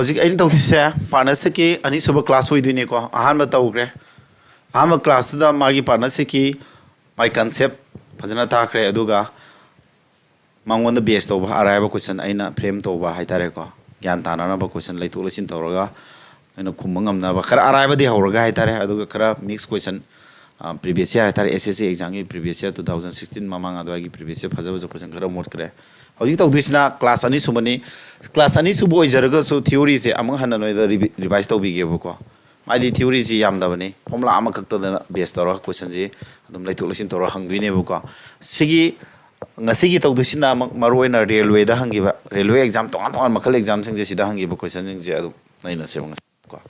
ꯍꯧꯖꯤꯛ ꯑꯩꯅ ꯇꯧꯗꯣꯏꯁꯦ ꯄꯥꯔꯠꯅꯔꯁꯤꯞꯀꯤ ꯑꯅꯤꯁꯨꯕ ꯀ꯭ꯂꯥꯁ ꯑꯣꯏꯗꯣꯏꯅꯤꯀꯣ ꯑꯍꯥꯟꯕ ꯇꯧꯈ꯭ꯔꯦ ꯑꯍꯥꯟꯕ ꯀ꯭ꯂꯥꯁꯇꯨꯗ ꯃꯥꯒꯤ ꯄꯥꯔꯠꯅꯔꯁꯤꯞꯀꯤ ꯃꯥꯒꯤ ꯀꯟꯁꯦꯞ ꯐꯖꯅ ꯇꯥꯈ꯭ꯔꯦ ꯑꯗꯨꯒ ꯃꯉꯣꯟꯗ ꯕꯦꯁ ꯇꯧꯕ ꯑꯔꯥꯏꯕ ꯀꯣꯏꯁꯟ ꯑꯩꯅ ꯐ꯭ꯔꯦꯝ ꯇꯧꯕ ꯍꯥꯏꯇꯥꯔꯦꯀꯣ ꯒ꯭ꯌꯥꯟ ꯇꯥꯅꯅꯕ ꯀꯣꯏꯁꯟ ꯂꯩꯊꯣꯛ ꯂꯩꯁꯤꯟ ꯇꯧꯔꯒ ꯑꯩꯅ ꯈꯨꯝꯕ ꯉꯝꯅꯕ ꯈꯔ ꯑꯔꯥꯏꯕꯗꯤ ꯍꯧꯔꯒ ꯍꯥꯏꯇꯥꯔꯦ ꯑꯗꯨꯒ ꯈꯔ ꯃꯤꯛꯁ ꯀꯣꯏꯁꯟ ꯄ꯭ꯔꯤꯚꯤꯌꯁ ꯏꯌꯔ ꯍꯥꯏꯇꯥꯔꯦ SSC ꯑꯦꯛꯖꯥꯝꯒꯤ ꯄ꯭ꯔꯤꯚꯤꯌꯁ ꯏꯌꯔ 2016 ꯃꯃꯥꯡ ꯑꯗꯨꯋꯥꯏꯒꯤ ꯄ꯭ꯔꯤꯚꯤꯌꯁ ꯏꯌꯔ ꯐꯖ ꯀꯣꯏꯁꯟ ꯈꯔ ꯃꯣꯠꯈ꯭ꯔꯦ ꯍꯧꯖꯤꯛ ꯇꯧꯗꯣꯏꯁꯤꯅ ꯀ꯭ꯂꯥꯁ ꯑꯅꯤꯁꯨꯕꯅꯤ ꯀ꯭ꯂꯥꯁ ꯑꯅꯤꯁꯨꯕ ꯑꯣꯏꯖꯔꯒꯁꯨ ꯊꯤꯑꯣꯔꯤꯁꯦ ꯑꯃꯨꯛ ꯍꯟꯅ ꯅꯣꯏꯗ ꯔꯤꯚꯥꯏꯁ ꯇꯧꯕꯤꯒꯦꯕꯀꯣ ꯃꯥꯗꯤ ꯊꯤꯑꯣꯔꯤꯁꯤ ꯌꯥꯝꯗꯕꯅꯤ ꯐꯣꯔꯃꯨꯂꯥ ꯑꯃꯈꯛꯇꯗ ꯕꯦꯁ ꯇꯧꯔꯒ ꯀꯣꯏꯁꯟꯁꯤ ꯑꯗꯨꯝ ꯂꯩꯊꯣꯛ ꯂꯩꯁꯤꯟ ꯇꯧꯔꯒ ꯍꯪꯗꯣꯏꯅꯦꯕꯀꯣ ꯁꯤꯒꯤ ꯉꯁꯤꯒꯤ ꯇꯧꯗꯣꯏꯁꯤꯅ ꯃꯔꯨꯑꯣꯏꯅ ꯔꯦꯜꯋꯦꯗ ꯍꯪꯈꯤꯕ ꯔꯦꯜꯋꯦ ꯑꯦꯛꯖꯥꯝ ꯇꯣꯉꯥꯟ ꯃꯈꯜ ꯑꯦꯛꯖꯥꯝꯁꯤꯡꯁꯦ ꯁꯤꯗ ꯍꯪꯈꯤꯕ ꯀꯣꯏꯁꯟꯁꯤꯡꯁꯦ ꯑꯗꯨꯝ ꯅꯩꯅꯁꯦꯕ ꯉꯁꯤꯀꯣ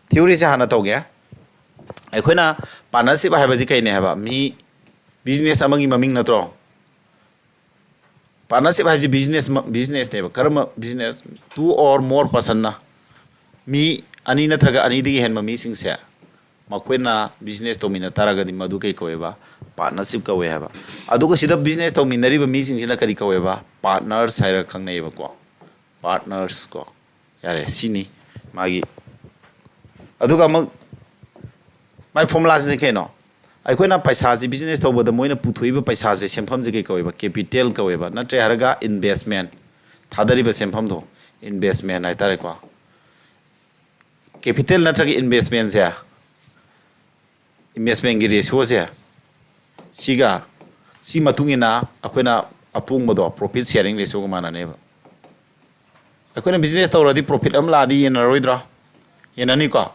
ꯊꯤꯑꯣꯔꯤꯁꯦ ꯍꯥꯟꯅ ꯇꯧꯒꯦ ꯑꯩꯈꯣꯏꯅ ꯄꯥꯔꯠꯅꯔꯁꯤꯞ ꯍꯥꯏꯕꯗꯤ ꯀꯩꯅꯦ ꯍꯥꯏꯕ ꯃꯤ ꯕꯤꯖꯤꯅꯦꯁ ꯑꯃꯒꯤ ꯃꯃꯤꯡ ꯅꯠꯇ꯭ꯔꯣ ꯄꯥꯔꯠꯅꯔꯁꯤꯞ ꯍꯥꯏꯁꯤ ꯕꯤꯖꯤꯅꯦꯁꯅꯦꯕ ꯀꯔꯝꯕ ꯕꯤꯖꯤꯅꯦꯁ 2 or more ꯄꯔꯁꯟꯅ ꯃꯤ ꯑꯅꯤ ꯅꯠꯇ꯭ꯔꯒ ꯑꯅꯤꯗꯒꯤ ꯍꯦꯟꯕ ꯃꯤꯁꯤꯡꯁꯦ ꯃꯈꯣꯏꯅ ꯕꯤꯖꯤꯅꯦꯁ ꯇꯧꯃꯤꯟꯅ ꯇꯥꯔꯒꯗꯤ ꯃꯗꯨ ꯀꯩ ꯀꯧꯋꯦꯕ ꯄꯥꯔꯠꯅꯔꯁꯤꯞ ꯀꯧꯋꯦ ꯍꯥꯏꯕ ꯑꯗꯨꯒ ꯁꯤꯗ ꯕꯤꯖꯤꯅꯦꯁ ꯇꯧꯃꯤꯟꯅꯔꯤꯕ ꯃꯤꯁꯤꯡꯁꯤꯅ ꯀꯔꯤ ꯀꯧꯋꯦꯕ ꯄꯥꯔꯠꯅꯔꯁ ꯍꯥꯏꯔ ꯈꯪꯅꯩꯌꯦꯕꯀꯣ ꯄꯥꯔꯠꯅꯔꯁ ꯀꯣ ꯌꯥꯔꯦ ꯁꯤꯅꯤ ꯃꯥꯒꯤ ꯑꯗꯨꯒ ꯑꯃꯨꯛ ꯃꯥꯏ ꯐꯣꯔꯃꯨꯂꯥꯁꯤꯗꯤ ꯀꯩꯅꯣ ꯑꯩꯈꯣꯏꯅ ꯄꯩꯁꯥꯁꯤ ꯕꯤꯖꯤꯅꯦꯁ ꯇꯧꯕꯗ ꯃꯣꯏꯅ ꯄꯨꯊꯣꯛꯏꯕ ꯄꯩꯁꯥꯁꯦ ꯁꯦꯟꯐꯝꯁꯦ ꯀꯩ ꯀꯧꯋꯦꯕ ꯀꯦꯄꯤꯇꯦꯜ ꯀꯧꯋꯦꯕ ꯅꯠꯇ꯭ꯔꯦ ꯍꯥꯏꯔꯒ ꯏꯟꯚꯦꯁꯃꯦꯟ ꯊꯥꯗꯔꯤꯕ ꯁꯦꯟꯐꯝꯗꯣ ꯏꯟꯚꯦꯁꯃꯦꯟ ꯍꯥꯏꯇꯥꯔꯦꯀꯣ ꯀꯦꯄꯤꯇꯦꯜ ꯅꯠꯇ꯭ꯔꯒ ꯏꯟꯚꯦꯁꯃꯦꯟꯁꯦ ꯏꯟꯚꯦꯁꯃꯦꯟꯒꯤ ꯔꯦꯁꯤꯌꯣꯁꯦ ꯁꯤ ꯃꯇꯨꯡ ꯏꯟꯅ ꯑꯩꯈꯣꯏꯅ ꯑꯇꯣꯡꯕꯗꯣ ꯄ꯭ꯔꯣꯐꯤꯠ ꯁꯦꯌꯔꯤꯡ ꯔꯦꯁꯤꯌꯣꯒ ꯃꯥꯟꯅꯅꯦꯕ ꯑꯩꯈꯣꯏꯅ ꯕꯤꯖꯤꯅꯦꯁ ꯇꯧꯔꯗꯤ ꯄ꯭ꯔꯣꯐꯤꯠ ꯑꯃ ꯂꯥꯛꯑꯗꯤ ꯌꯦꯟꯅꯔꯣꯏꯗ꯭ꯔꯣ ꯌꯦꯟꯅꯅꯤꯀꯣ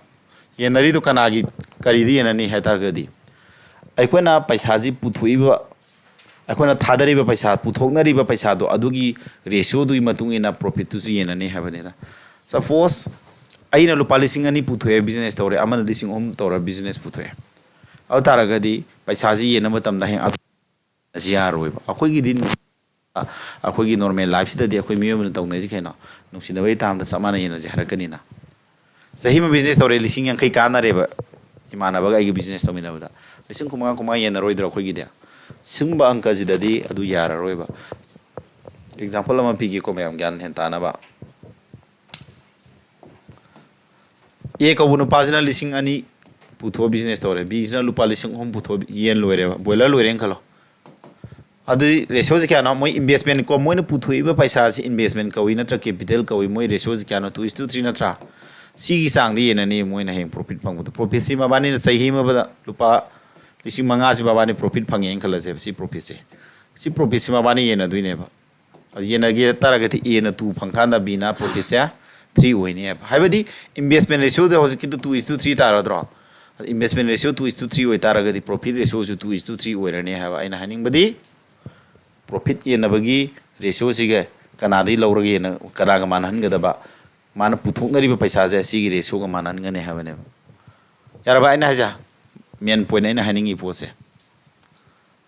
ꯌꯦꯟꯅꯔꯤꯗꯣ ꯀꯅꯥꯒꯤ ꯀꯔꯤꯗ ꯌꯦꯟꯅꯅꯤ ꯍꯥꯏꯇꯥꯔꯒꯗꯤ ꯑꯩꯈꯣꯏꯅ ꯄꯩꯁꯥꯁꯤ ꯄꯨꯊꯣꯛꯏꯕ ꯑꯩꯈꯣꯏꯅ ꯊꯥꯗꯔꯤꯕ ꯄꯩꯁꯥ ꯄꯨꯊꯣꯛꯅꯔꯤꯕ ꯄꯩꯁꯥꯗꯣ ꯑꯗꯨꯒꯤ ꯔꯦꯁꯤꯌꯣꯗꯨꯒꯤ ꯃꯇꯨꯡ ꯏꯟꯅ ꯄ꯭ꯔꯣꯐꯤꯠꯇꯨꯁꯨ ꯌꯦꯟꯅꯅꯤ ꯍꯥꯏꯕꯅꯤꯗ ꯁꯄꯣꯁ ꯑꯩꯅ ꯂꯨꯄꯥ 2,000 ꯄꯨꯊꯣꯛꯑꯦ ꯕꯤꯖꯤꯅꯦꯁ ꯇꯧꯔꯦ ꯑꯃꯅ 3,000 ꯇꯧꯔ ꯕꯤꯖꯤꯅꯦꯁ ꯄꯨꯊꯣꯛꯑꯦ ꯑꯗꯨ ꯇꯥꯔꯒꯗꯤ ꯄꯩꯁꯥꯁꯤ ꯌꯦꯟꯅꯕ ꯃꯇꯝꯗ ꯍꯌꯦꯡ ꯑꯁꯤ ꯌꯥꯔꯣꯏꯕ ꯑꯩꯈꯣꯏꯒꯤ ꯅꯣꯔꯃꯦꯜ ꯂꯥꯏꯐꯁꯤꯗꯗꯤ ꯑꯩꯈꯣꯏ ꯃꯤꯑꯣꯏꯕꯅ ꯇꯧꯅꯩꯁꯤ ꯀꯩꯅꯣ ꯅꯨꯡꯁꯤꯅꯕꯒꯤ ꯇꯥꯝꯗ ꯆꯞ ꯃꯥꯟꯅ ꯌꯦꯟꯅꯁꯦ ꯍꯥꯏꯔꯛꯀꯅꯤꯅ ꯆꯍꯤ ꯑꯃ ꯕꯤꯖꯤꯅꯦꯁ ꯇꯧꯔꯦ 50,000 ꯀꯥꯟꯅꯔꯦꯕ ꯏꯃꯥꯟꯅꯕꯒ ꯑꯩꯒꯤ ꯕꯤꯖꯤꯅꯦꯁ ꯇꯧꯃꯤꯟꯅꯕꯗ 50,000 ꯌꯦꯟꯅꯔꯣꯏꯗ꯭ꯔꯣ ꯑꯩꯈꯣꯏꯒꯤꯗꯤ ꯁꯤꯒꯨꯝꯕ ꯑꯪꯀꯁꯤꯗꯗꯤ ꯑꯗꯨ ꯌꯥꯔꯔꯣꯏꯕ ꯑꯦꯛꯖꯥꯝꯄꯜ ꯑꯃ ꯄꯤꯒꯦꯀꯣ ꯃꯌꯥꯝ ꯒ꯭ꯌꯥꯟ ꯍꯦꯟꯅ ꯇꯥꯅꯕ A ꯀꯧꯕ ꯅꯨꯄꯥꯁꯤꯅ 2,000 ꯄꯨꯊꯣꯛꯑ ꯕꯤꯖꯤꯅꯦꯁ ꯇꯧꯔꯦ ꯕꯤꯁꯤꯅ ꯂꯨꯄꯥ 3,000 ꯄꯨꯊꯣꯛꯑ ꯌꯦꯟ ꯂꯣꯏꯔꯦꯕ ꯕꯣꯏꯂꯔ ꯂꯣꯏꯔꯦꯅ ꯈꯜꯂꯣ ꯑꯗꯨꯗꯤ ꯔꯦꯁꯤꯌꯣꯁꯤ ꯀꯌꯥꯅꯣ ꯃꯣꯏ ꯏꯟꯚꯦꯁꯃꯦꯟ ꯀꯣ ꯃꯣꯏꯅ ꯄꯨꯊꯣꯛꯏꯕ ꯄꯩꯁꯥꯁꯤ ꯏꯟꯚꯦꯁꯃꯦꯟ ꯀꯧꯏ ꯅꯠꯇ꯭ꯔꯒ ꯀꯦꯄꯤꯇꯦꯜ ꯀꯧꯏ ꯃꯣꯏ ꯔꯦꯁꯤꯌꯣꯁꯤ ꯀꯌꯥꯅꯣ 2:3 ꯅꯠꯇ꯭ꯔꯥ ꯁꯤꯒꯤ ꯆꯥꯡꯗ ꯌꯦꯟꯅꯅꯤ ꯃꯣꯏꯅ ꯍꯌꯦꯡ ꯄ꯭ꯔꯣꯐꯤꯠ ꯐꯪꯕꯗꯣ ꯄ꯭ꯔꯣꯐꯤꯠꯁꯤ ꯃꯕꯥꯅꯤꯅ ꯆꯍꯤ ꯑꯃꯗ ꯂꯨꯄꯥ 5,000ꯁꯤ ꯃꯕꯥꯅꯤ ꯄ꯭ꯔꯣꯐꯤꯠ ꯐꯪꯉꯦꯅ ꯈꯜꯂꯁꯦꯕ ꯁꯤ ꯄ꯭ꯔꯣꯐꯤꯠꯁꯤ ꯃꯕꯥꯅꯤ ꯌꯦꯟꯅꯗꯣꯏꯅꯦꯕ ꯌꯦꯟꯅꯒꯦ ꯇꯥꯔꯒꯗꯤ Aꯅ 2 ꯐꯪꯀꯥꯟꯗ Bꯅ ꯄ꯭ꯔꯣꯐꯤꯠꯁꯦ 3 ꯑꯣꯏꯅꯦꯕ ꯍꯥꯏꯕꯗꯤ ꯏꯟꯚꯦꯁꯃꯦꯟ ꯔꯦꯁꯤꯌꯣꯗ ꯍꯧꯖꯤꯛꯀꯤꯗꯨ 2:3 ꯇꯥꯔꯗ꯭ꯔꯣ ꯏꯟꯚꯦꯁꯃꯦꯟ ꯔꯦꯁꯤꯌꯣ 2:3 ꯑꯣꯏꯇꯥꯔꯒꯗꯤ ꯄ꯭ꯔꯣꯐꯤꯠ ꯔꯦꯁꯤꯌꯣꯁꯨ 2:3 ꯑꯣꯏꯔꯅꯤ ꯍꯥꯏꯕ ꯑꯩꯅ ꯍꯥꯏꯅꯤꯡꯕꯗꯤ ꯄ꯭ꯔꯣꯐꯤꯠ ꯌꯦꯟꯅꯕꯒꯤ ꯔꯦꯁꯤꯌꯣꯁꯤꯒ ꯀꯅꯥꯗꯒꯤ ꯂꯧꯔꯒ ꯀꯅꯥꯒ ꯃꯥꯟꯅꯍꯟꯒꯗꯕ ꯃꯥꯅ ꯄꯨꯊꯣꯛꯅꯔꯤꯕ ꯄꯩꯁꯥꯁꯦ ꯁꯤꯒꯤ ꯔꯦꯁꯤꯌꯣꯒ ꯃꯥꯟꯅꯍꯟꯒꯅꯤ ꯍꯥꯏꯕꯅꯦꯕ ꯌꯥꯔꯕ ꯑꯩꯅ ꯍꯥꯏꯁꯦ ꯃꯦꯟ ꯄꯣꯏꯟ ꯑꯩꯅ ꯍꯥꯏꯅꯤꯡꯉꯤ ꯄꯣꯠꯁꯦ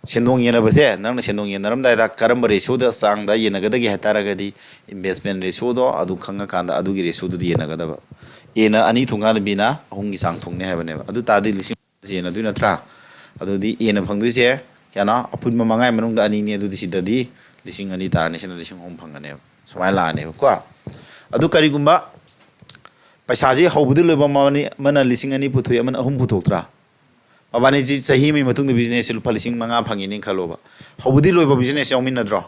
ꯁꯦꯟꯗꯣꯡ ꯌꯦꯟꯅꯕꯁꯦ ꯅꯪꯅ ꯁꯦꯟꯗꯣꯡ ꯌꯦꯟꯅꯔꯝꯗꯥꯏꯗ ꯀꯔꯝꯕ ꯔꯦꯁꯤꯌꯣꯗ ꯆꯥꯡꯗ ꯌꯦꯟꯅꯒꯗꯒꯦ ꯍꯥꯏꯇꯥꯔꯒꯗꯤ ꯏꯟꯚꯦꯁꯃꯦꯟ ꯔꯦꯁꯤꯌꯣꯗೋ ꯑꯗꯨ ꯈꯪꯉꯀꯥꯟꯗ ꯑꯗꯨꯒꯤ ꯔꯦꯁꯤꯌꯣꯗꯨꯗꯤ ꯌꯦꯟꯅꯒꯗꯕ Aꯅ 2 ꯊꯨꯡꯀꯥꯟꯗ Bꯅ 3ꯒꯤ ꯆꯥꯡ ꯊꯨꯡꯅꯤ ꯍꯥꯏꯕꯅꯦꯕ ꯑꯗꯨ ꯇꯥꯔꯗꯤ 1,000 ꯌꯦꯟꯅꯗꯣꯏ ꯅꯠꯇ꯭ꯔꯥ ꯑꯗꯨꯗꯤ Aꯅ ꯐꯪꯗꯣꯏꯁꯦ ꯀꯌꯥꯅꯣ ꯑꯄꯨꯟꯕ 5 ꯃꯅꯨꯡꯗ 2ꯅꯤ ꯑꯗꯨꯗꯤ ꯁꯤꯗꯗꯤ 2,000 ꯇꯥꯔꯅꯤ ꯁꯤꯅ 3,000 ꯐꯪꯒꯅꯦꯕ ꯁꯨꯃꯥꯏꯅ ꯂꯥꯛꯑꯅꯦꯕꯀꯣ ꯑꯗꯨ ꯀꯔꯤꯒꯨꯝꯕ ꯄꯩꯁꯥꯁꯤ ꯍꯧꯕꯗꯤ ꯂꯣꯏꯕ ꯑꯃꯅ 2,000 ꯄꯨꯊꯣꯛꯏ ꯑꯃꯅ 3 ꯄꯨꯊꯣꯛꯇ꯭ꯔꯥ ꯃꯕꯥꯅꯤꯁꯤ ꯆꯍꯤ ꯑꯃꯒꯤ ꯃꯇꯨꯡꯗ ꯕꯤꯖꯤꯅꯦꯁꯁꯤ ꯂꯨꯄꯥ 5,000 ꯐꯪꯉꯤꯅꯦ ꯈꯜꯂꯣꯕ ꯍꯧꯕꯗꯤ ꯂꯣꯏꯕ ꯕꯤꯖꯤꯅꯦꯁ ꯌꯥꯎꯃꯤꯟꯅꯗ꯭ꯔꯣ